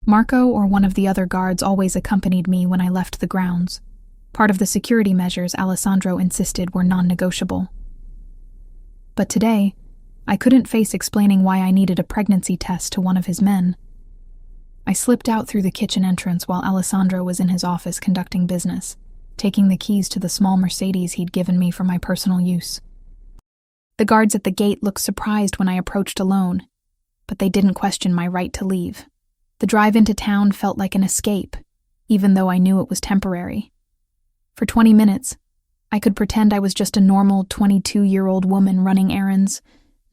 Marco or one of the other guards always accompanied me when I left the grounds, part of the security measures Alessandro insisted were non-negotiable. But today, I couldn't face explaining why I needed a pregnancy test to one of his men. I slipped out through the kitchen entrance while Alessandro was in his office conducting business, taking the keys to the small Mercedes he'd given me for my personal use. The guards at the gate looked surprised when I approached alone, but they didn't question my right to leave. The drive into town felt like an escape, even though I knew it was temporary. For 20 minutes, I could pretend I was just a normal 22-year-old woman running errands,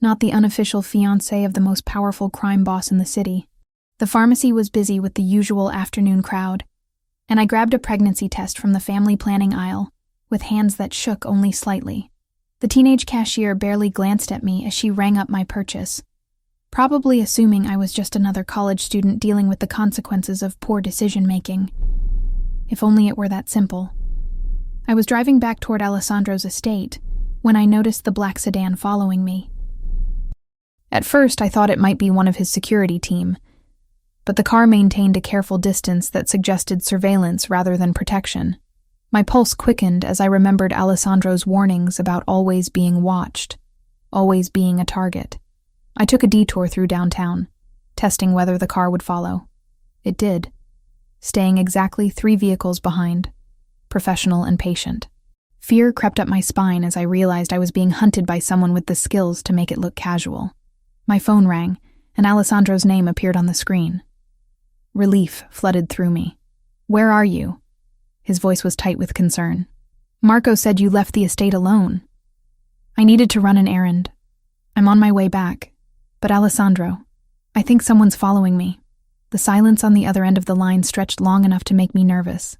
not the unofficial fiancée of the most powerful crime boss in the city. The pharmacy was busy with the usual afternoon crowd, and I grabbed a pregnancy test from the family planning aisle, with hands that shook only slightly. The teenage cashier barely glanced at me as she rang up my purchase, probably assuming I was just another college student dealing with the consequences of poor decision-making. If only it were that simple. I was driving back toward Alessandro's estate when I noticed the black sedan following me. At first, I thought it might be one of his security team, but the car maintained a careful distance that suggested surveillance rather than protection. My pulse quickened as I remembered Alessandro's warnings about always being watched, always being a target. I took a detour through downtown, testing whether the car would follow. It did, staying exactly 3 vehicles behind, professional and patient. Fear crept up my spine as I realized I was being hunted by someone with the skills to make it look casual. My phone rang, and Alessandro's name appeared on the screen. Relief flooded through me. "Where are you?" His voice was tight with concern. "Marco said you left the estate alone." "I needed to run an errand. I'm on my way back. But Alessandro, I think someone's following me." The silence on the other end of the line stretched long enough to make me nervous.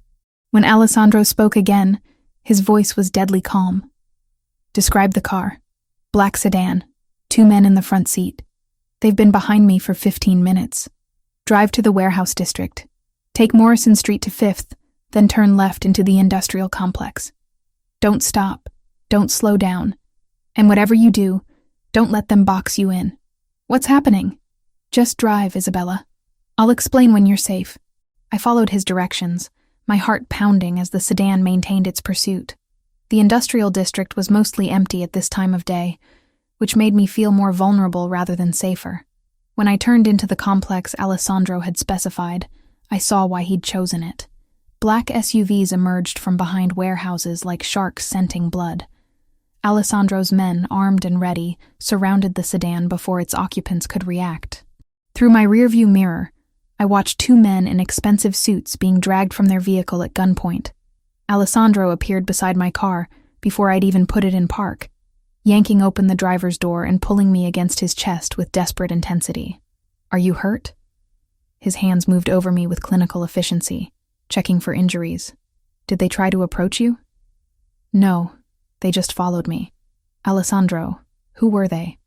When Alessandro spoke again, his voice was deadly calm. "Describe the car. Black sedan. 2 men in the front seat. They've been behind me for 15 minutes. Drive to the warehouse district. Take Morrison Street to 5th, then turn left into the industrial complex. Don't stop. Don't slow down. And whatever you do, don't let them box you in. What's happening? Just drive, Isabella. I'll explain when you're safe. I followed his directions, my heart pounding as the sedan maintained its pursuit. The industrial district was mostly empty at this time of day, which made me feel more vulnerable rather than safer. When I turned into the complex Alessandro had specified, I saw why he'd chosen it. Black SUVs emerged from behind warehouses like sharks scenting blood. Alessandro's men, armed and ready, surrounded the sedan before its occupants could react. Through my rearview mirror, I watched two men in expensive suits being dragged from their vehicle at gunpoint. Alessandro appeared beside my car before I'd even put it in park, yanking open the driver's door and pulling me against his chest with desperate intensity. "Are you hurt?" His hands moved over me with clinical efficiency, checking for injuries. "Did they try to approach you?" "No, they just followed me." "Alessandro, who were they?"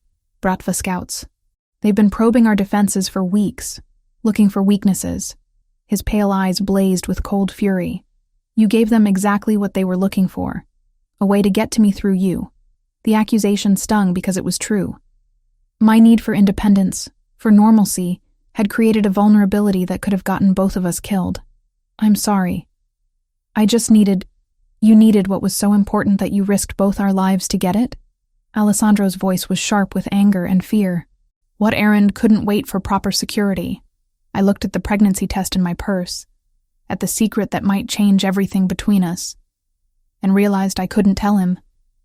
"Bratva scouts. They've been probing our defenses for weeks, looking for weaknesses." His pale eyes blazed with cold fury. "You gave them exactly what they were looking for, a way to get to me through you." The accusation stung because it was true. My need for independence, for normalcy, had created a vulnerability that could have gotten both of us killed. "I'm sorry. You needed what was so important that you risked both our lives to get it?" Alessandro's voice was sharp with anger and fear. "What errand couldn't wait for proper security?" I looked at the pregnancy test in my purse, at the secret that might change everything between us, and realized I couldn't tell him.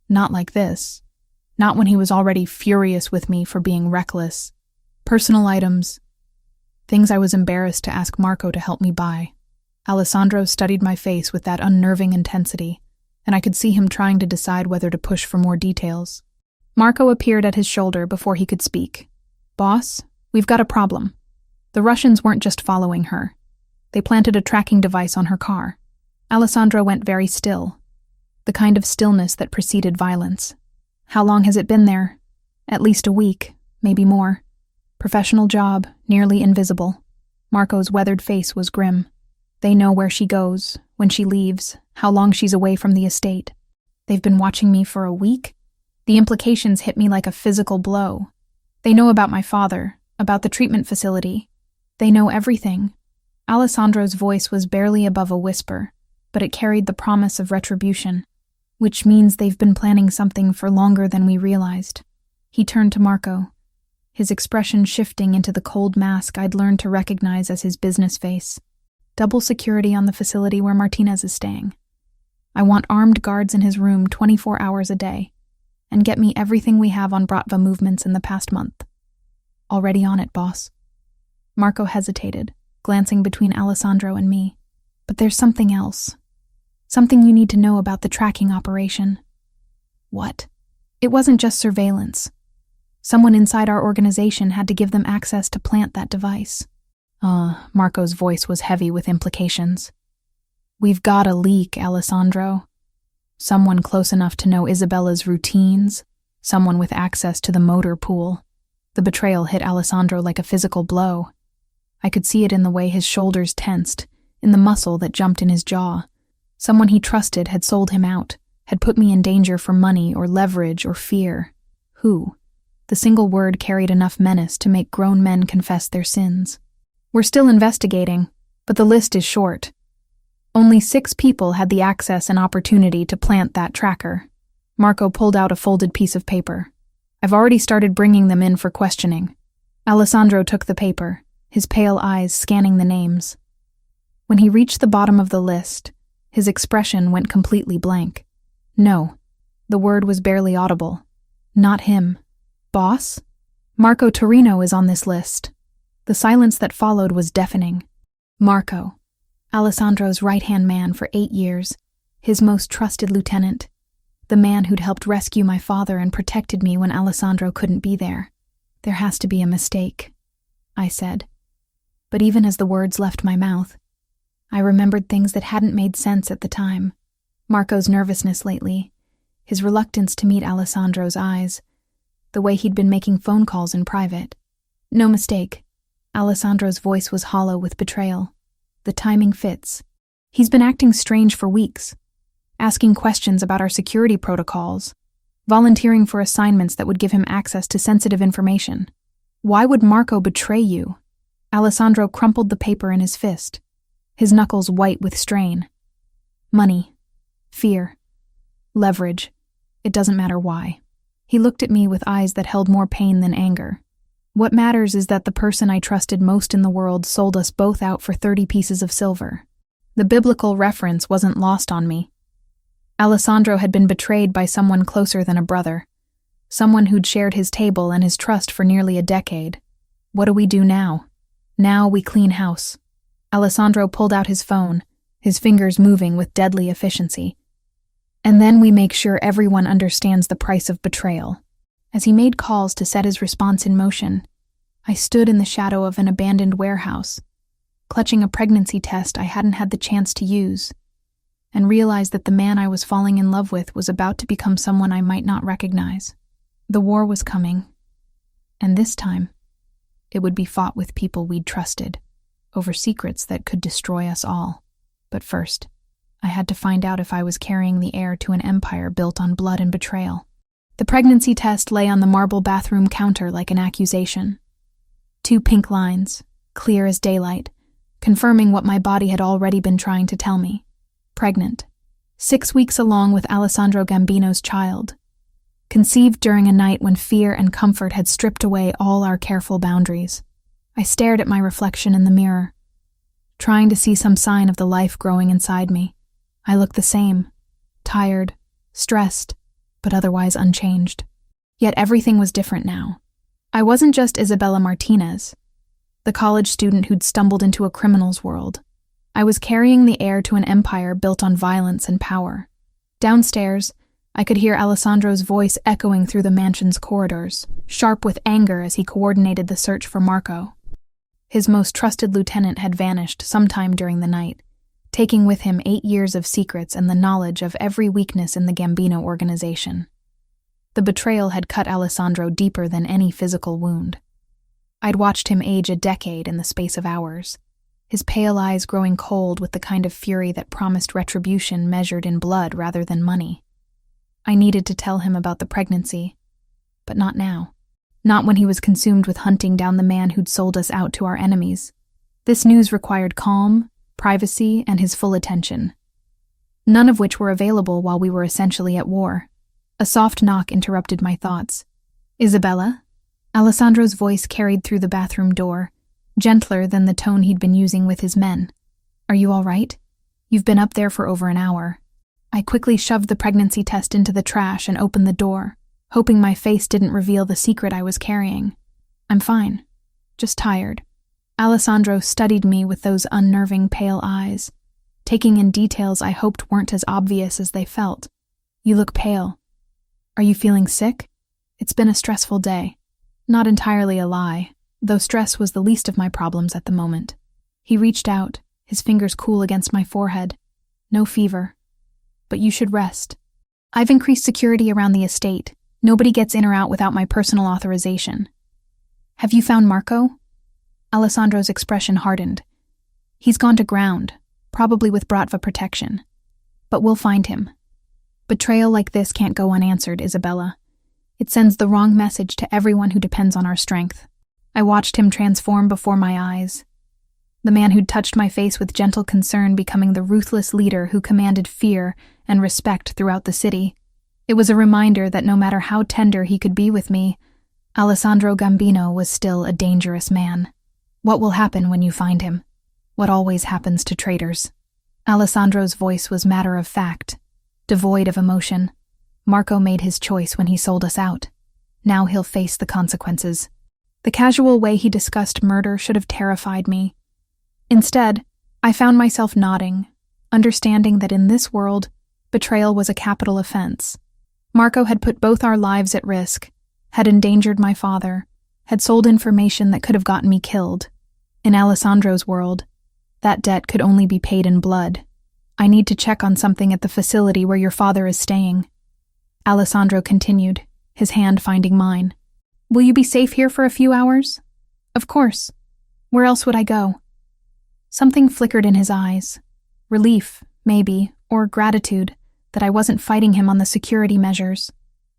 Not like this. Not when he was already furious with me for being reckless. Personal items. Things I was embarrassed to ask Marco to help me buy. Alessandro studied my face with that unnerving intensity, and I could see him trying to decide whether to push for more details. Marco appeared at his shoulder before he could speak. "Boss, we've got a problem. The Russians weren't just following her. They planted a tracking device on her car." Alessandro went very still, the kind of stillness that preceded violence. "How long has it been there?" "At least a week, maybe more. Professional job, nearly invisible." Marco's weathered face was grim. "They know where she goes, when she leaves, how long she's away from the estate. They've been watching me for a week?" The implications hit me like a physical blow. "They know about my father, about the treatment facility. They know everything." Alessandro's voice was barely above a whisper, but it carried the promise of retribution. "Which means they've been planning something for longer than we realized." He turned to Marco, his expression shifting into the cold mask I'd learned to recognize as his business face. "Double security on the facility where Martinez is staying. I want armed guards in his room 24 hours a day, and get me everything we have on Bratva movements in the past month." "Already on it, boss." Marco hesitated, glancing between Alessandro and me. "But there's something else. Something you need to know about the tracking operation." "What?" "It wasn't just surveillance. Someone inside our organization had to give them access to plant that device." Marco's voice was heavy with implications. "We've got a leak, Alessandro. Someone close enough to know Isabella's routines, someone with access to the motor pool." The betrayal hit Alessandro like a physical blow. I could see it in the way his shoulders tensed, in the muscle that jumped in his jaw. Someone he trusted had sold him out, had put me in danger for money or leverage or fear. Who? The single word carried enough menace to make grown men confess their sins. "We're still investigating, but the list is short. Only 6 people had the access and opportunity to plant that tracker." Marco pulled out a folded piece of paper. "I've already started bringing them in for questioning." Alessandro took the paper, his pale eyes scanning the names. When he reached the bottom of the list, his expression went completely blank. "No." The word was barely audible. "Not him." "Boss? Marco Torino is on this list." The silence that followed was deafening. Marco, Alessandro's right-hand man for 8 years, his most trusted lieutenant, the man who'd helped rescue my father and protected me when Alessandro couldn't be there. "There has to be a mistake," I said. But even as the words left my mouth, I remembered things that hadn't made sense at the time. Marco's nervousness lately, his reluctance to meet Alessandro's eyes, the way he'd been making phone calls in private. "No mistake." Alessandro's voice was hollow with betrayal. "The timing fits. He's been acting strange for weeks. asking questions about our security protocols, volunteering for assignments that would give him access to sensitive information. Why would Marco betray you? Alessandro crumpled the paper in his fist, his knuckles white with strain. Money, fear, leverage. It doesn't matter why. He looked at me with eyes that held more pain than anger. What matters is that the person I trusted most in the world sold us both out for 30 pieces of silver. The biblical reference wasn't lost on me. Alessandro had been betrayed by someone closer than a brother, someone who'd shared his table and his trust for nearly a decade. What do we do now? Now we clean house. Alessandro pulled out his phone, his fingers moving with deadly efficiency. And then we make sure everyone understands the price of betrayal. As he made calls to set his response in motion, I stood in the shadow of an abandoned warehouse, clutching a pregnancy test I hadn't had the chance to use, and realized that the man I was falling in love with was about to become someone I might not recognize. The war was coming, and this time, it would be fought with people we'd trusted, over secrets that could destroy us all. But first, I had to find out if I was carrying the heir to an empire built on blood and betrayal. The pregnancy test lay on the marble bathroom counter like an accusation. 2 pink lines, clear as daylight, confirming what my body had already been trying to tell me. Pregnant. 6 weeks along with Alessandro Gambino's child. Conceived during a night when fear and comfort had stripped away all our careful boundaries. I stared at my reflection in the mirror, trying to see some sign of the life growing inside me. I looked the same, tired, stressed, but otherwise unchanged. Yet everything was different now. I wasn't just Isabella Martinez, the college student who'd stumbled into a criminal's world. I was carrying the heir to an empire built on violence and power. Downstairs, I could hear Alessandro's voice echoing through the mansion's corridors, sharp with anger as he coordinated the search for Marco. His most trusted lieutenant had vanished sometime during the night, taking with him 8 years of secrets and the knowledge of every weakness in the Gambino organization. The betrayal had cut Alessandro deeper than any physical wound. I'd watched him age a decade in the space of hours, his pale eyes growing cold with the kind of fury that promised retribution measured in blood rather than money. I needed to tell him about the pregnancy, but not now. Not when he was consumed with hunting down the man who'd sold us out to our enemies. This news required calm, privacy, and his full attention, none of which were available while we were essentially at war. A soft knock interrupted my thoughts. "Isabella?" Alessandro's voice carried through the bathroom door, gentler than the tone he'd been using with his men. "Are you all right? You've been up there for over an hour." I quickly shoved the pregnancy test into the trash and opened the door, hoping my face didn't reveal the secret I was carrying. "I'm fine. Just tired." Alessandro studied me with those unnerving pale eyes, taking in details I hoped weren't as obvious as they felt. "You look pale. Are you feeling sick? It's been a stressful day." Not entirely a lie, though stress was the least of my problems at the moment. He reached out, his fingers cool against my forehead. "No fever. But you should rest. I've increased security around the estate. Nobody gets in or out without my personal authorization." "Have you found Marco?" Alessandro's expression hardened. "He's gone to ground, probably with Bratva protection. But we'll find him. Betrayal like this can't go unanswered, Isabella. It sends the wrong message to everyone who depends on our strength." I watched him transform before my eyes. The man who'd touched my face with gentle concern becoming the ruthless leader who commanded fear and respect throughout the city. It was a reminder that no matter how tender he could be with me, Alessandro Gambino was still a dangerous man. "What will happen when you find him?" "What always happens to traitors." Alessandro's voice was matter of fact, devoid of emotion. "Marco made his choice when he sold us out. Now he'll face the consequences." The casual way he discussed murder should have terrified me. Instead, I found myself nodding, understanding that in this world, betrayal was a capital offense. Marco had put both our lives at risk, had endangered my father, had sold information that could have gotten me killed. In Alessandro's world, that debt could only be paid in blood. "I need to check on something at the facility where your father is staying," Alessandro continued, his hand finding mine. "Will you be safe here for a few hours?" "Of course. Where else would I go?" Something flickered in his eyes. Relief, maybe, or gratitude, that I wasn't fighting him on the security measures.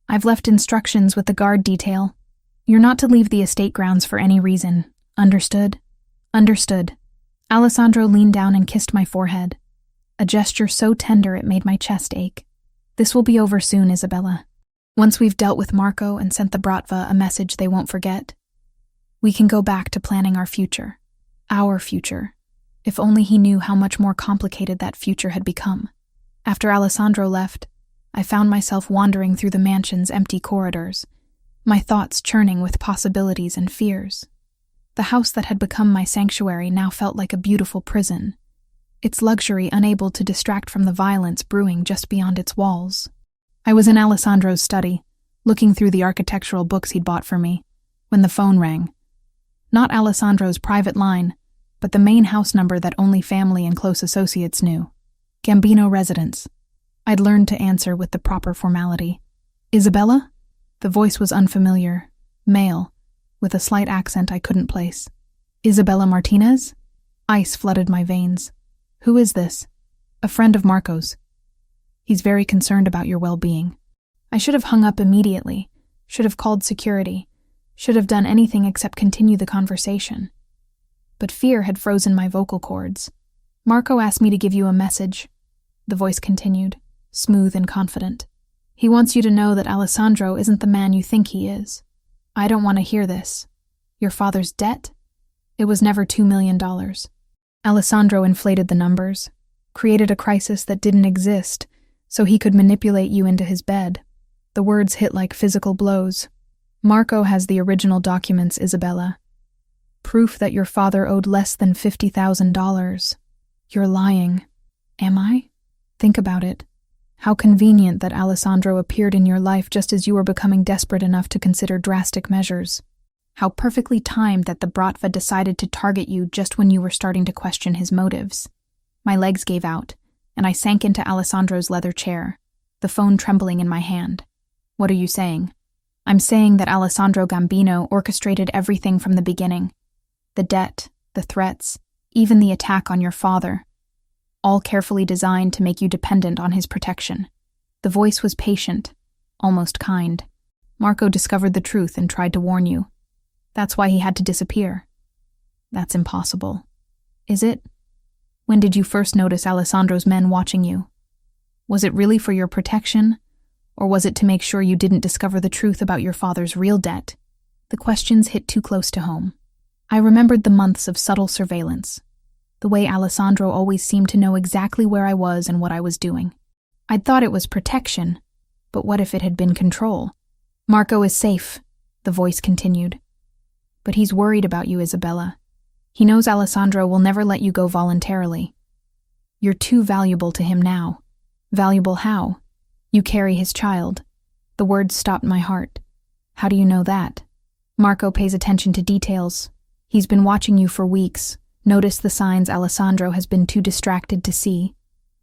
I've left instructions with the guard detail. You're not to leave the estate grounds for any reason. Understood? Understood. Alessandro leaned down and kissed my forehead, a gesture so tender it made my chest ache. This will be over soon, Isabella. Once we've dealt with Marco and sent the Bratva a message they won't forget, we can go back to planning our future. Our future. If only he knew how much more complicated that future had become. After Alessandro left, I found myself wandering through the mansion's empty corridors, my thoughts churning with possibilities and fears. The house that had become my sanctuary now felt like a beautiful prison, its luxury unable to distract from the violence brewing just beyond its walls. I was in Alessandro's study, looking through the architectural books he'd bought for me, when the phone rang. Not Alessandro's private line, but the main house number that only family and close associates knew. Gambino residence. I'd learned to answer with the proper formality. Isabella? The voice was unfamiliar, male, with a slight accent I couldn't place. Isabella Martinez? Ice flooded my veins. Who is this? A friend of Marco's. He's very concerned about your well-being. I should have hung up immediately, should have called security, should have done anything except continue the conversation. But fear had frozen my vocal cords. Marco asked me to give you a message, the voice continued, smooth and confident. He wants you to know that Alessandro isn't the man you think he is. I don't want to hear this. Your father's debt? It was never $2 million. Alessandro inflated the numbers, created a crisis that didn't exist, so he could manipulate you into his bed. The words hit like physical blows. Marco has the original documents, Isabella. Proof that your father owed less than $50,000. You're lying. Am I? Think about it. How convenient that Alessandro appeared in your life just as you were becoming desperate enough to consider drastic measures. How perfectly timed that the Bratva decided to target you just when you were starting to question his motives. My legs gave out, and I sank into Alessandro's leather chair, the phone trembling in my hand. What are you saying? I'm saying that Alessandro Gambino orchestrated everything from the beginning. The debt, the threats, even the attack on your father. All carefully designed to make you dependent on his protection. The voice was patient, almost kind. Marco discovered the truth and tried to warn you. That's why he had to disappear. That's impossible. Is it? When did you first notice Alessandro's men watching you? Was it really for your protection, or was it to make sure you didn't discover the truth about your father's real debt? The questions hit too close to home. I remembered the months of subtle surveillance, the way Alessandro always seemed to know exactly where I was and what I was doing. I'd thought it was protection, but what if it had been control? Marco is safe, the voice continued. But he's worried about you, Isabella. He knows Alessandro will never let you go voluntarily. You're too valuable to him now. Valuable how? You carry his child. The words stopped my heart. How do you know that? Marco pays attention to details. He's been watching you for weeks. Notice the signs Alessandro has been too distracted to see.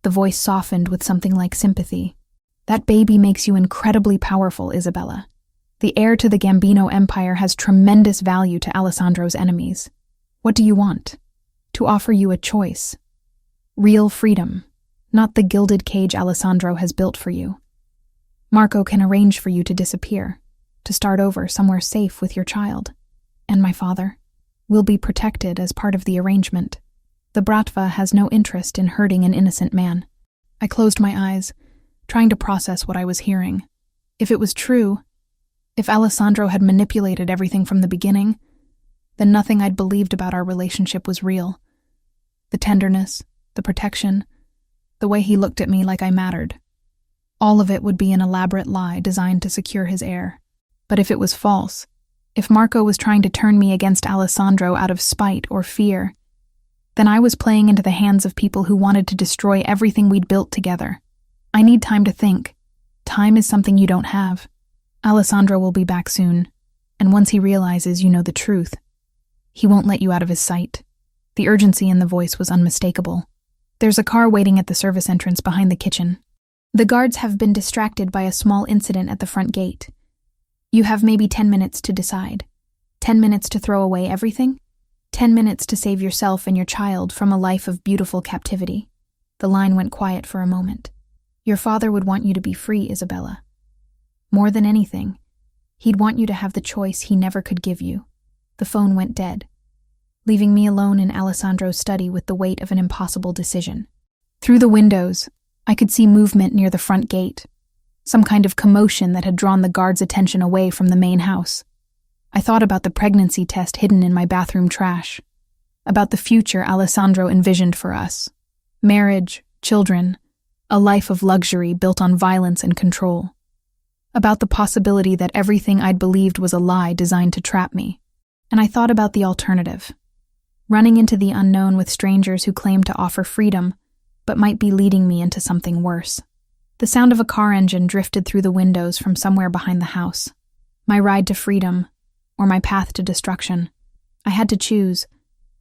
The voice softened with something like sympathy. That baby makes you incredibly powerful, Isabella. The heir to the Gambino empire has tremendous value to Alessandro's enemies. What do you want? To offer you a choice. Real freedom, not the gilded cage Alessandro has built for you. Marco can arrange for you to disappear, to start over somewhere safe with your child. And my father will be protected as part of the arrangement. The Bratva has no interest in hurting an innocent man. I closed my eyes, trying to process what I was hearing. If it was true, if Alessandro had manipulated everything from the beginning, then nothing I'd believed about our relationship was real. The tenderness, the protection, the way he looked at me like I mattered. All of it would be an elaborate lie designed to secure his heir. But if it was false, if Marco was trying to turn me against Alessandro out of spite or fear, then I was playing into the hands of people who wanted to destroy everything we'd built together. I need time to think. Time is something you don't have. Alessandro will be back soon, and once he realizes you know the truth, he won't let you out of his sight. The urgency in the voice was unmistakable. There's a car waiting at the service entrance behind the kitchen. The guards have been distracted by a small incident at the front gate. You have maybe 10 minutes to decide. 10 minutes to throw away everything? 10 minutes to save yourself and your child from a life of beautiful captivity. The line went quiet for a moment. Your father would want you to be free, Isabella. More than anything, he'd want you to have the choice he never could give you. The phone went dead, leaving me alone in Alessandro's study with the weight of an impossible decision. Through the windows, I could see movement near the front gate, some kind of commotion that had drawn the guards' attention away from the main house. I thought about the pregnancy test hidden in my bathroom trash, about the future Alessandro envisioned for us. Marriage, children, a life of luxury built on violence and control. About the possibility that everything I'd believed was a lie designed to trap me. And I thought about the alternative. Running into the unknown with strangers who claimed to offer freedom, but might be leading me into something worse. The sound of a car engine drifted through the windows from somewhere behind the house. My ride to freedom, or my path to destruction. I had to choose,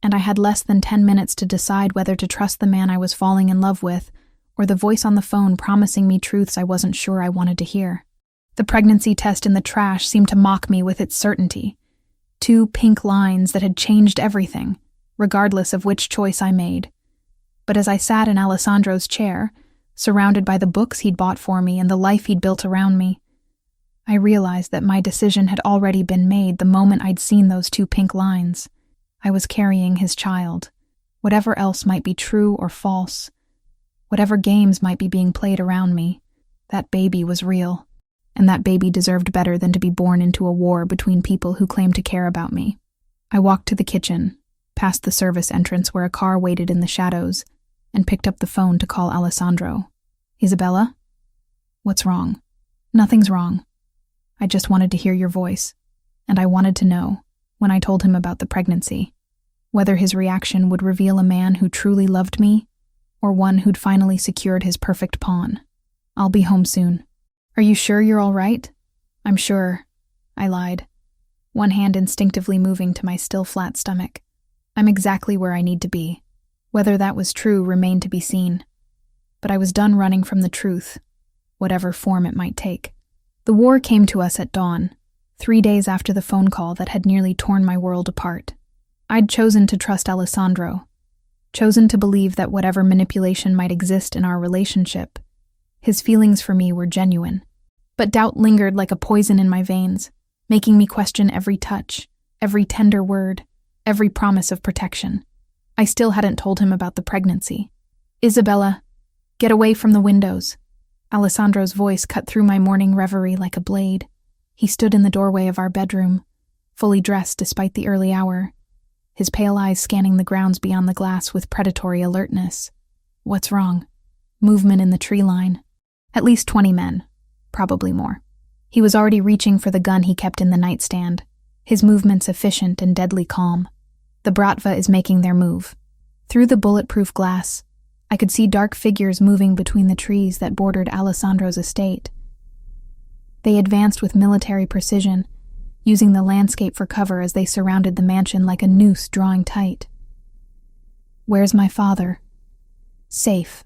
and I had less than 10 minutes to decide whether to trust the man I was falling in love with, or the voice on the phone promising me truths I wasn't sure I wanted to hear. The pregnancy test in the trash seemed to mock me with its certainty. 2 pink lines that had changed everything, regardless of which choice I made. But as I sat in Alessandro's chair, surrounded by the books he'd bought for me and the life he'd built around me, I realized that my decision had already been made the moment I'd seen those 2 pink lines. I was carrying his child. Whatever else might be true or false, whatever games might be being played around me, that baby was real. And that baby deserved better than to be born into a war between people who claimed to care about me. I walked to the kitchen, past the service entrance where a car waited in the shadows, and picked up the phone to call Alessandro. Isabella? What's wrong? Nothing's wrong. I just wanted to hear your voice, and I wanted to know, when I told him about the pregnancy, whether his reaction would reveal a man who truly loved me, or one who'd finally secured his perfect pawn. I'll be home soon. Are you sure you're all right? I'm sure, I lied, one hand instinctively moving to my still flat stomach. I'm exactly where I need to be. Whether that was true remained to be seen. But I was done running from the truth, whatever form it might take. The war came to us at dawn, 3 days after the phone call that had nearly torn my world apart. I'd chosen to trust Alessandro, chosen to believe that whatever manipulation might exist in our relationship, his feelings for me were genuine. But doubt lingered like a poison in my veins, making me question every touch, every tender word, every promise of protection. I still hadn't told him about the pregnancy. Isabella, get away from the windows. Alessandro's voice cut through my morning reverie like a blade. He stood in the doorway of our bedroom, fully dressed despite the early hour, his pale eyes scanning the grounds beyond the glass with predatory alertness. What's wrong? Movement in the tree line. At least 20 men, probably more. He was already reaching for the gun he kept in the nightstand, his movements efficient and deadly calm. The Bratva is making their move. Through the bulletproof glass, I could see dark figures moving between the trees that bordered Alessandro's estate. They advanced with military precision, using the landscape for cover as they surrounded the mansion like a noose drawing tight. Where's my father? Safe.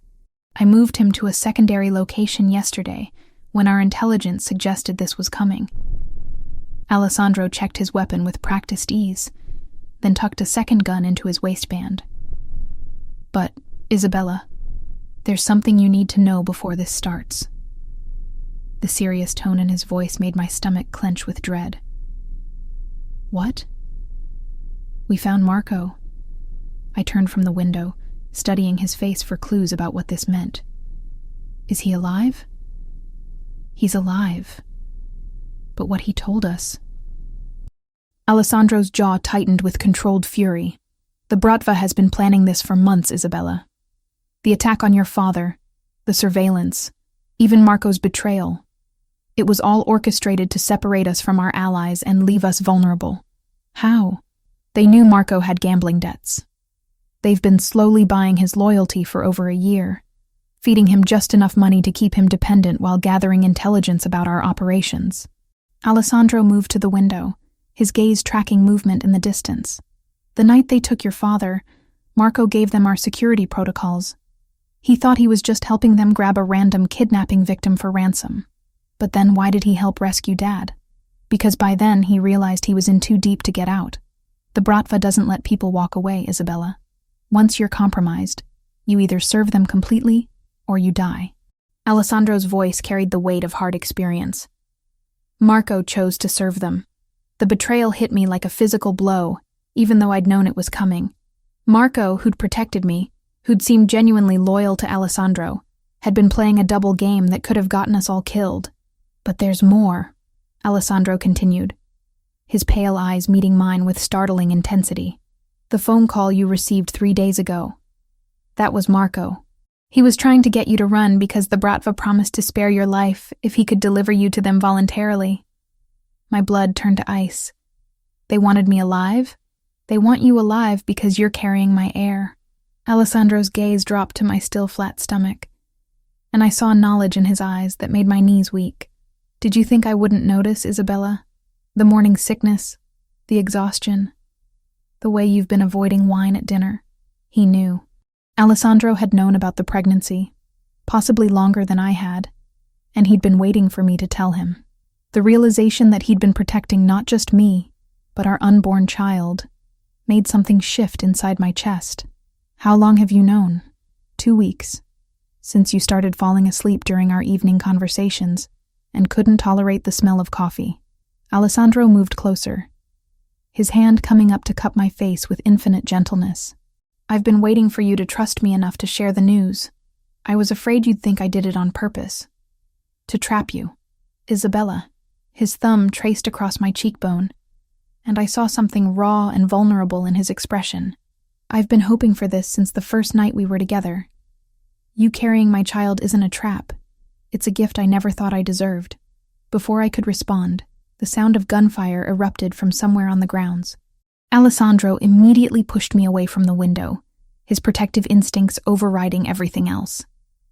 I moved him to a secondary location yesterday when our intelligence suggested this was coming. Alessandro checked his weapon with practiced ease, then tucked a second gun into his waistband. But, Isabella, there's something you need to know before this starts. The serious tone in his voice made my stomach clench with dread. What? We found Marco. I turned from the window, studying his face for clues about what this meant. Is he alive? He's alive. But what he told us... Alessandro's jaw tightened with controlled fury. The Bratva has been planning this for months, Isabella. The attack on your father, the surveillance, even Marco's betrayal. It was all orchestrated to separate us from our allies and leave us vulnerable. How? They knew Marco had gambling debts. They've been slowly buying his loyalty for over a year, feeding him just enough money to keep him dependent while gathering intelligence about our operations. Alessandro moved to the window, his gaze tracking movement in the distance. The night they took your father, Marco gave them our security protocols. He thought he was just helping them grab a random kidnapping victim for ransom. But then why did he help rescue Dad? Because by then he realized he was in too deep to get out. The Bratva doesn't let people walk away, Isabella. Once you're compromised, you either serve them completely or you die. Alessandro's voice carried the weight of hard experience. Marco chose to serve them. The betrayal hit me like a physical blow, even though I'd known it was coming. Marco, who'd protected me, who'd seemed genuinely loyal to Alessandro, had been playing a double game that could have gotten us all killed. But there's more, Alessandro continued, his pale eyes meeting mine with startling intensity. The phone call you received 3 days ago. That was Marco. He was trying to get you to run because the Bratva promised to spare your life if he could deliver you to them voluntarily. My blood turned to ice. They wanted me alive? They want you alive because you're carrying my heir. Alessandro's gaze dropped to my still flat stomach, and I saw knowledge in his eyes that made my knees weak. Did you think I wouldn't notice, Isabella? The morning sickness, the exhaustion, the way you've been avoiding wine at dinner. He knew. Alessandro had known about the pregnancy, possibly longer than I had, and he'd been waiting for me to tell him. The realization that he'd been protecting not just me, but our unborn child, made something shift inside my chest. How long have you known? 2 weeks. Since you started falling asleep during our evening conversations and couldn't tolerate the smell of coffee. Alessandro moved closer, his hand coming up to cup my face with infinite gentleness. I've been waiting for you to trust me enough to share the news. I was afraid you'd think I did it on purpose. To trap you. Isabella. His thumb traced across my cheekbone, and I saw something raw and vulnerable in his expression. I've been hoping for this since the first night we were together. You carrying my child isn't a trap. It's a gift I never thought I deserved. Before I could respond, the sound of gunfire erupted from somewhere on the grounds. Alessandro immediately pushed me away from the window, his protective instincts overriding everything else.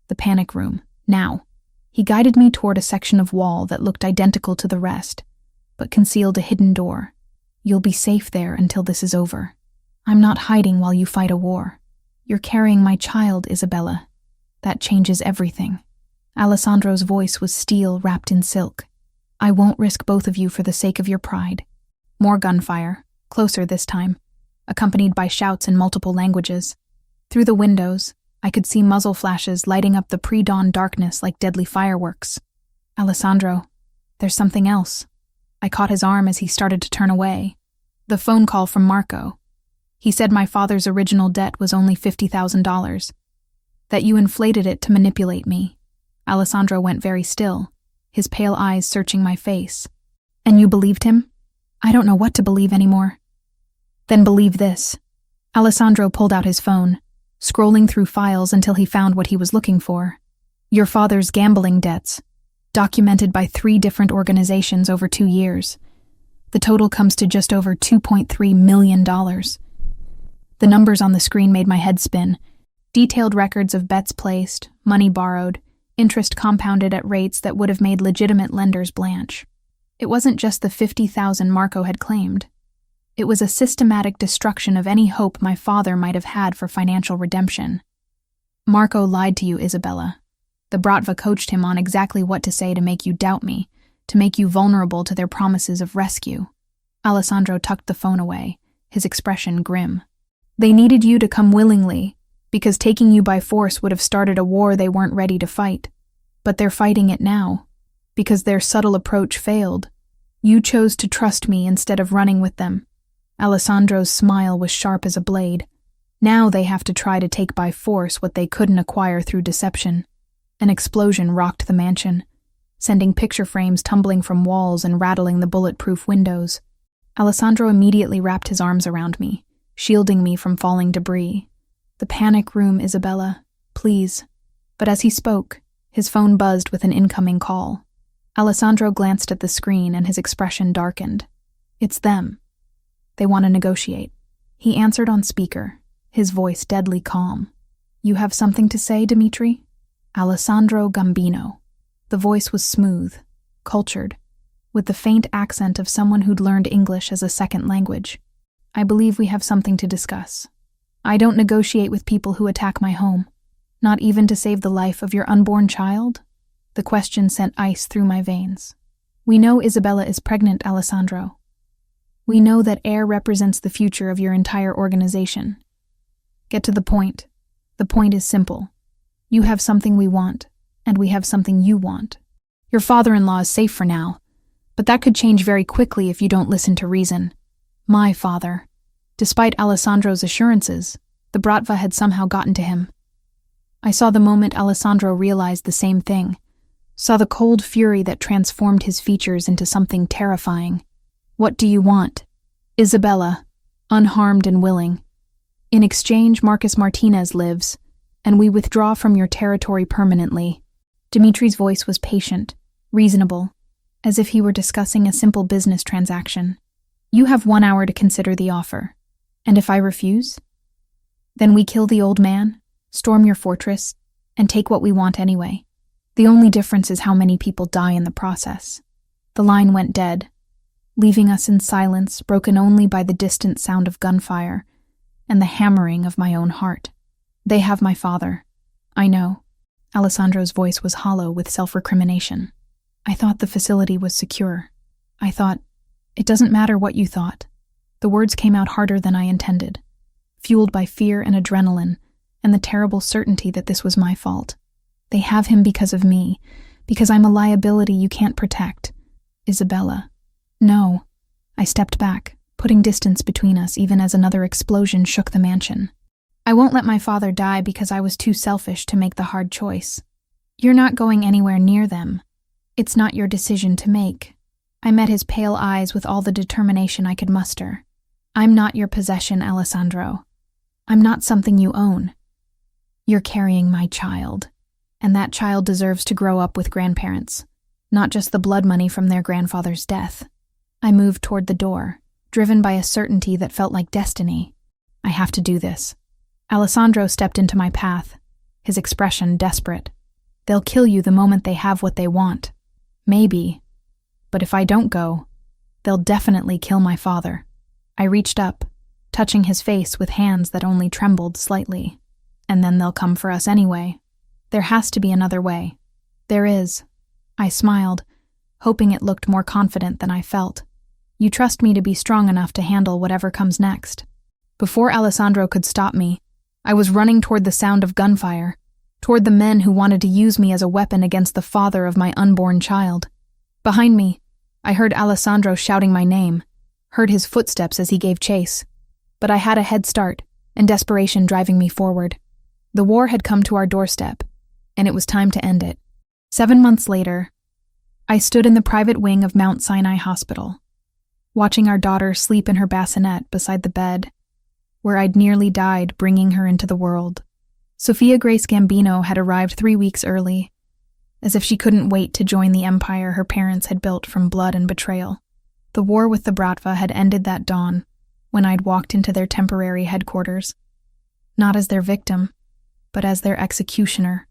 The panic room. Now. He guided me toward a section of wall that looked identical to the rest, but concealed a hidden door. You'll be safe there until this is over. I'm not hiding while you fight a war. You're carrying my child, Isabella. That changes everything. Alessandro's voice was steel wrapped in silk. I won't risk both of you for the sake of your pride. More gunfire. Closer this time, accompanied by shouts in multiple languages. Through the windows, I could see muzzle flashes lighting up the pre-dawn darkness like deadly fireworks. Alessandro, there's something else. I caught his arm as he started to turn away. The phone call from Marco. He said my father's original debt was only $50,000. That you inflated it to manipulate me. Alessandro went very still, his pale eyes searching my face. And you believed him? I don't know what to believe anymore. Then believe this. Alessandro pulled out his phone, scrolling through files until he found what he was looking for. Your father's gambling debts, documented by 3 different organizations over 2 years. The total comes to just over $2.3 million. The numbers on the screen made my head spin. Detailed records of bets placed, money borrowed, interest compounded at rates that would have made legitimate lenders blanch. It wasn't just the $50,000 Marco had claimed. It was a systematic destruction of any hope my father might have had for financial redemption. Marco lied to you, Isabella. The Bratva coached him on exactly what to say to make you doubt me, to make you vulnerable to their promises of rescue. Alessandro tucked the phone away, his expression grim. They needed you to come willingly, because taking you by force would have started a war they weren't ready to fight. But they're fighting it now. Because their subtle approach failed. You chose to trust me instead of running with them. Alessandro's smile was sharp as a blade. Now they have to try to take by force what they couldn't acquire through deception. An explosion rocked the mansion, sending picture frames tumbling from walls and rattling the bulletproof windows. Alessandro immediately wrapped his arms around me, shielding me from falling debris. The panic room, Isabella. Please. But as he spoke, his phone buzzed with an incoming call. Alessandro glanced at the screen and his expression darkened. It's them. They want to negotiate. He answered on speaker, his voice deadly calm. You have something to say, Dimitri? Alessandro Gambino. The voice was smooth, cultured, with the faint accent of someone who'd learned English as a second language. I believe we have something to discuss. I don't negotiate with people who attack my home, not even to save the life of your unborn child. The question sent ice through my veins. We know Isabella is pregnant, Alessandro. We know that heir represents the future of your entire organization. Get to the point. The point is simple. You have something we want, and we have something you want. Your father-in-law is safe for now, but that could change very quickly if you don't listen to reason. My father. Despite Alessandro's assurances, the Bratva had somehow gotten to him. I saw the moment Alessandro realized the same thing, saw the cold fury that transformed his features into something terrifying. What do you want? Isabella, unharmed and willing. In exchange, Marcus Martinez lives, and we withdraw from your territory permanently. Dimitri's voice was patient, reasonable, as if he were discussing a simple business transaction. You have 1 hour to consider the offer. And if I refuse? Then we kill the old man, storm your fortress, and take what we want anyway. The only difference is how many people die in the process. The line went dead, leaving us in silence, broken only by the distant sound of gunfire and the hammering of my own heart. They have my father. I know. Alessandro's voice was hollow with self-recrimination. I thought the facility was secure. I thought, it doesn't matter what you thought. The words came out harder than I intended, fueled by fear and adrenaline and the terrible certainty that this was my fault. They have him because of me, because I'm a liability you can't protect. Isabella. No. I stepped back, putting distance between us even as another explosion shook the mansion. I won't let my father die because I was too selfish to make the hard choice. You're not going anywhere near them. It's not your decision to make. I met his pale eyes with all the determination I could muster. I'm not your possession, Alessandro. I'm not something you own. You're carrying my child, and that child deserves to grow up with grandparents, not just the blood money from their grandfather's death. I moved toward the door, driven by a certainty that felt like destiny. I have to do this. Alessandro stepped into my path, his expression desperate. They'll kill you the moment they have what they want. Maybe. But if I don't go, they'll definitely kill my father. I reached up, touching his face with hands that only trembled slightly. And then they'll come for us anyway. There has to be another way. There is. I smiled, hoping it looked more confident than I felt. You trust me to be strong enough to handle whatever comes next. Before Alessandro could stop me, I was running toward the sound of gunfire, toward the men who wanted to use me as a weapon against the father of my unborn child. Behind me, I heard Alessandro shouting my name, heard his footsteps as he gave chase. But I had a head start, and desperation driving me forward. The war had come to our doorstep, and it was time to end it. 7 months later, I stood in the private wing of Mount Sinai Hospital, watching our daughter sleep in her bassinet beside the bed, where I'd nearly died bringing her into the world. Sophia Grace Gambino had arrived 3 weeks early, as if she couldn't wait to join the empire her parents had built from blood and betrayal. The war with the Bratva had ended that dawn, when I'd walked into their temporary headquarters, not as their victim, but as their executioner.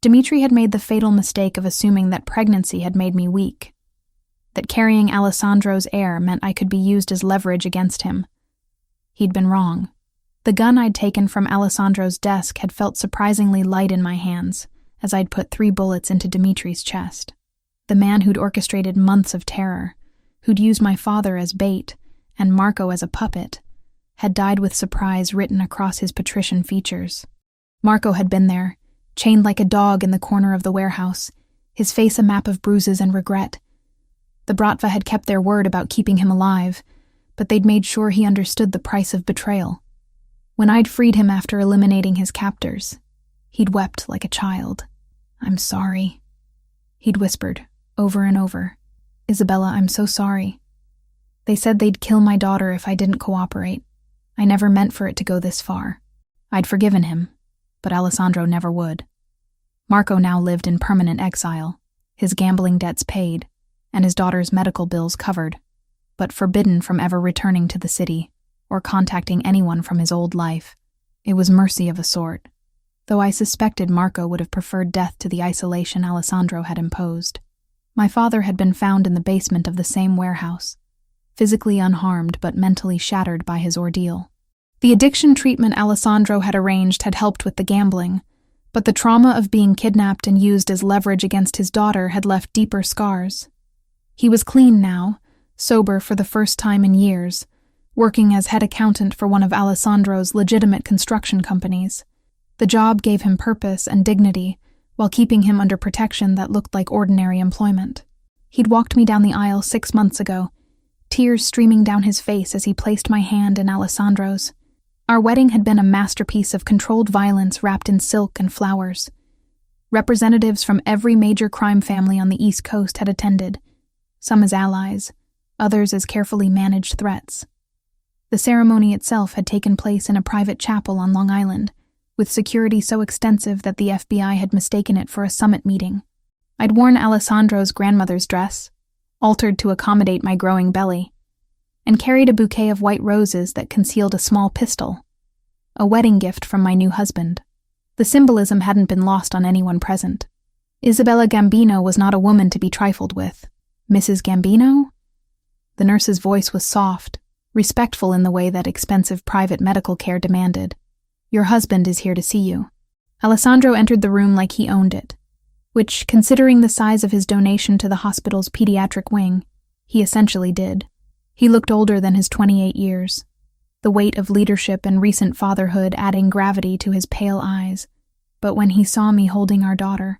Dimitri had made the fatal mistake of assuming that pregnancy had made me weak, that carrying Alessandro's heir meant I could be used as leverage against him. He'd been wrong. The gun I'd taken from Alessandro's desk had felt surprisingly light in my hands as I'd put 3 bullets into Dimitri's chest. The man who'd orchestrated months of terror, who'd used my father as bait and Marco as a puppet, had died with surprise written across his patrician features. Marco had been there, chained like a dog in the corner of the warehouse, his face a map of bruises and regret. The Bratva had kept their word about keeping him alive, but they'd made sure he understood the price of betrayal. When I'd freed him after eliminating his captors, he'd wept like a child. I'm sorry, he'd whispered, over and over. Isabella, I'm so sorry. They said they'd kill my daughter if I didn't cooperate. I never meant for it to go this far. I'd forgiven him, but Alessandro never would. Marco now lived in permanent exile, his gambling debts paid, and his daughter's medical bills covered, but forbidden from ever returning to the city or contacting anyone from his old life. It was mercy of a sort, though I suspected Marco would have preferred death to the isolation Alessandro had imposed. My father had been found in the basement of the same warehouse, physically unharmed but mentally shattered by his ordeal. The addiction treatment Alessandro had arranged had helped with the gambling, but the trauma of being kidnapped and used as leverage against his daughter had left deeper scars. He was clean now, sober for the first time in years, working as head accountant for one of Alessandro's legitimate construction companies. The job gave him purpose and dignity, while keeping him under protection that looked like ordinary employment. He'd walked me down the aisle 6 months ago, tears streaming down his face as he placed my hand in Alessandro's. Our wedding had been a masterpiece of controlled violence wrapped in silk and flowers. Representatives from every major crime family on the East Coast had attended, some as allies, others as carefully managed threats. The ceremony itself had taken place in a private chapel on Long Island, with security so extensive that the FBI had mistaken it for a summit meeting. I'd worn Alessandro's grandmother's dress, altered to accommodate my growing belly, and carried a bouquet of white roses that concealed a small pistol, a wedding gift from my new husband. The symbolism hadn't been lost on anyone present. Isabella Gambino was not a woman to be trifled with. Mrs. Gambino? The nurse's voice was soft, respectful in the way that expensive private medical care demanded. Your husband is here to see you. Alessandro entered the room like he owned it, which, considering the size of his donation to the hospital's pediatric wing, he essentially did. He looked older than his 28 years, the weight of leadership and recent fatherhood adding gravity to his pale eyes. But when he saw me holding our daughter,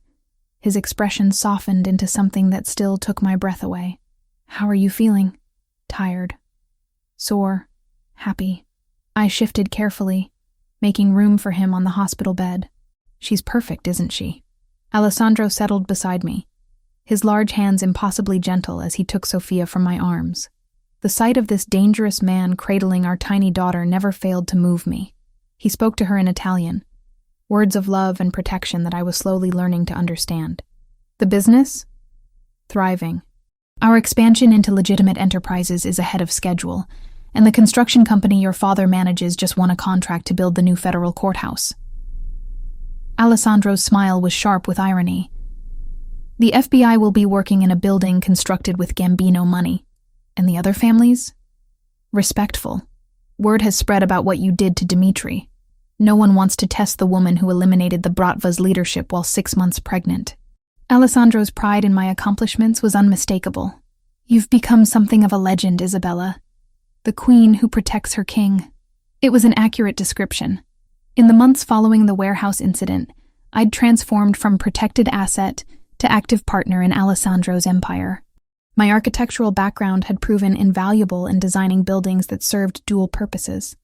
his expression softened into something that still took my breath away. How are you feeling? Tired. Sore. Happy. I shifted carefully, making room for him on the hospital bed. She's perfect, isn't she? Alessandro settled beside me, his large hands impossibly gentle as he took Sophia from my arms. The sight of this dangerous man cradling our tiny daughter never failed to move me. He spoke to her in Italian, words of love and protection that I was slowly learning to understand. The business? Thriving. Our expansion into legitimate enterprises is ahead of schedule, and the construction company your father manages just won a contract to build the new federal courthouse. Alessandro's smile was sharp with irony. The FBI will be working in a building constructed with Gambino money. And the other families? Respectful. Word has spread about what you did to Dimitri. No one wants to test the woman who eliminated the Bratva's leadership while 6 months pregnant. Alessandro's pride in my accomplishments was unmistakable. You've become something of a legend, Isabella. The queen who protects her king. It was an accurate description. In the months following the warehouse incident, I'd transformed from protected asset to active partner in Alessandro's empire. My architectural background had proven invaluable in designing buildings that served dual purposes.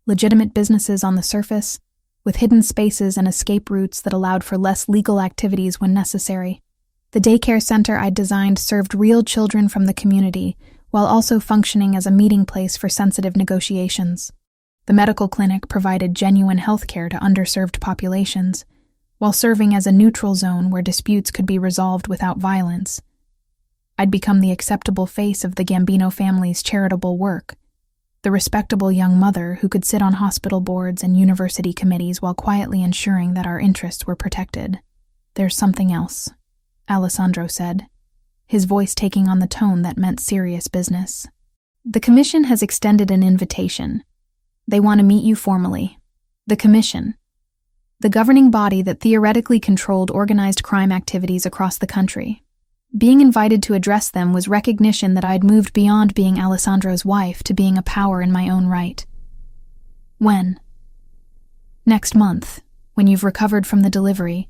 Legitimate businesses on the surface, with hidden spaces and escape routes that allowed for less legal activities when necessary. The daycare center I'd designed served real children from the community, while also functioning as a meeting place for sensitive negotiations. The medical clinic provided genuine health care to underserved populations, while serving as a neutral zone where disputes could be resolved without violence. I'd become the acceptable face of the Gambino family's charitable work, the respectable young mother who could sit on hospital boards and university committees while quietly ensuring that our interests were protected. There's something else, Alessandro said, his voice taking on the tone that meant serious business. The commission has extended an invitation. They want to meet you formally. The commission, the governing body that theoretically controlled organized crime activities across the country. Being invited to address them was recognition that I'd moved beyond being Alessandro's wife to being a power in my own right. When? Next month, when you've recovered from the delivery.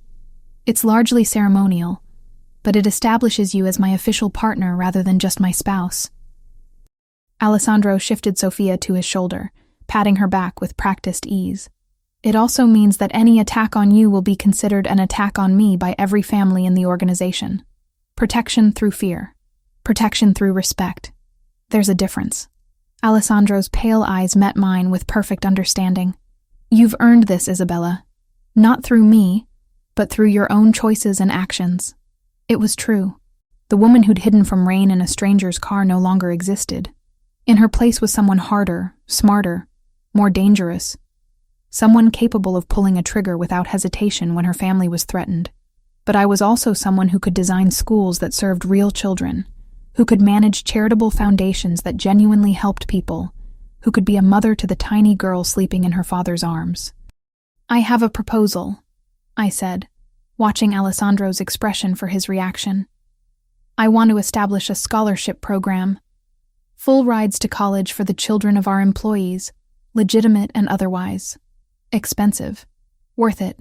It's largely ceremonial, but it establishes you as my official partner rather than just my spouse. Alessandro shifted Sophia to his shoulder, patting her back with practiced ease. It also means that any attack on you will be considered an attack on me by every family in the organization. Protection through fear. Protection through respect. There's a difference. Alessandro's pale eyes met mine with perfect understanding. You've earned this, Isabella. Not through me, but through your own choices and actions. It was true. The woman who'd hidden from rain in a stranger's car no longer existed. In her place was someone harder, smarter, more dangerous. Someone capable of pulling a trigger without hesitation when her family was threatened. But I was also someone who could design schools that served real children, who could manage charitable foundations that genuinely helped people, who could be a mother to the tiny girl sleeping in her father's arms. I have a proposal, I said, watching Alessandro's expression for his reaction. I want to establish a scholarship program. Full rides to college for the children of our employees, legitimate and otherwise. Expensive. Worth it.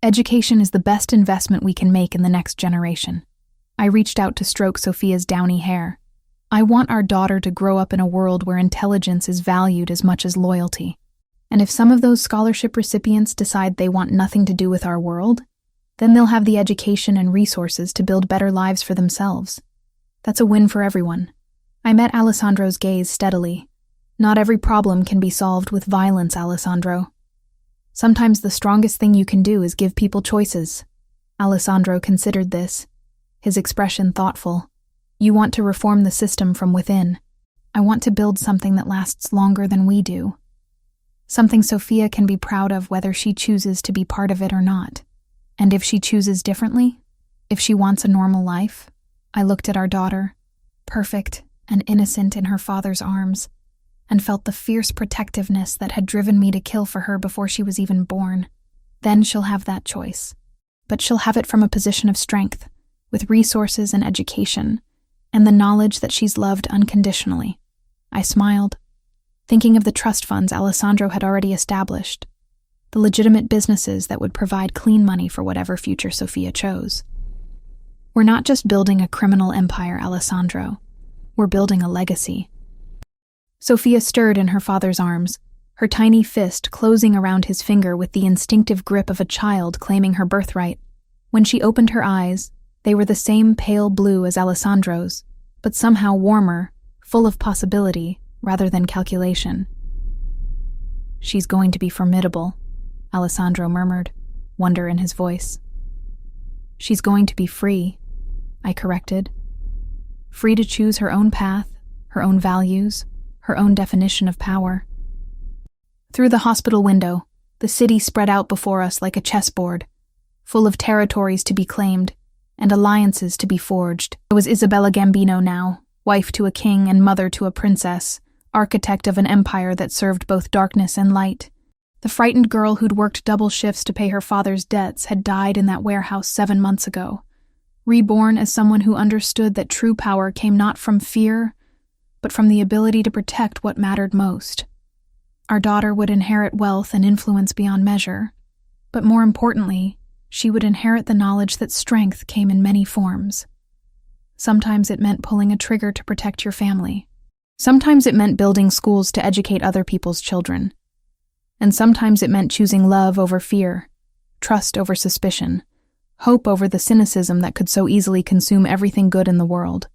Education is the best investment we can make in the next generation. I reached out to stroke Sophia's downy hair. I want our daughter to grow up in a world where intelligence is valued as much as loyalty. And if some of those scholarship recipients decide they want nothing to do with our world, then they'll have the education and resources to build better lives for themselves. That's a win for everyone. I met Alessandro's gaze steadily. Not every problem can be solved with violence, Alessandro. Sometimes the strongest thing you can do is give people choices. Alessandro considered this, his expression thoughtful. You want to reform the system from within. I want to build something that lasts longer than we do. Something Sophia can be proud of whether she chooses to be part of it or not. And if she chooses differently, if she wants a normal life, I looked at our daughter, perfect and innocent in her father's arms, and felt the fierce protectiveness that had driven me to kill for her before she was even born. Then she'll have that choice. But she'll have it from a position of strength, with resources and education, and the knowledge that she's loved unconditionally. I smiled, thinking of the trust funds Alessandro had already established, the legitimate businesses that would provide clean money for whatever future Sophia chose. We're not just building a criminal empire, Alessandro. We're building a legacy. Sophia stirred in her father's arms, her tiny fist closing around his finger with the instinctive grip of a child claiming her birthright. When she opened her eyes, they were the same pale blue as Alessandro's, but somehow warmer, full of possibility rather than calculation. She's going to be formidable, Alessandro murmured, wonder in his voice. She's going to be free, I corrected. Free to choose her own path, her own values, her own definition of power. Through the hospital window, the city spread out before us like a chessboard, full of territories to be claimed and alliances to be forged. I was Isabella Gambino now, wife to a king and mother to a princess, architect of an empire that served both darkness and light. The frightened girl who'd worked double shifts to pay her father's debts had died in that warehouse 7 months ago, reborn as someone who understood that true power came not from fear, but from the ability to protect what mattered most. Our daughter would inherit wealth and influence beyond measure, but more importantly, she would inherit the knowledge that strength came in many forms. Sometimes it meant pulling a trigger to protect your family. Sometimes it meant building schools to educate other people's children. And sometimes it meant choosing love over fear, trust over suspicion, hope over the cynicism that could so easily consume everything good in the world.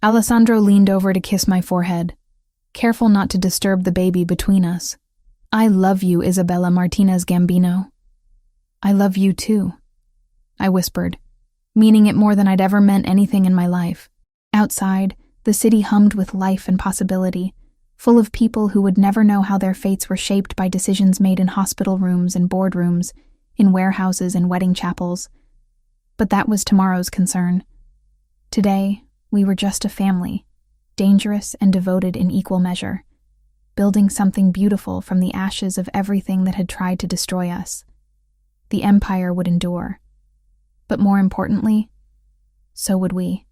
Alessandro leaned over to kiss my forehead, careful not to disturb the baby between us. I love you, Isabella Martinez Gambino. I love you too, I whispered, meaning it more than I'd ever meant anything in my life. Outside, the city hummed with life and possibility, full of people who would never know how their fates were shaped by decisions made in hospital rooms and boardrooms, in warehouses and wedding chapels. But that was tomorrow's concern. Today, we were just a family, dangerous and devoted in equal measure, building something beautiful from the ashes of everything that had tried to destroy us. The empire would endure. But more importantly, so would we.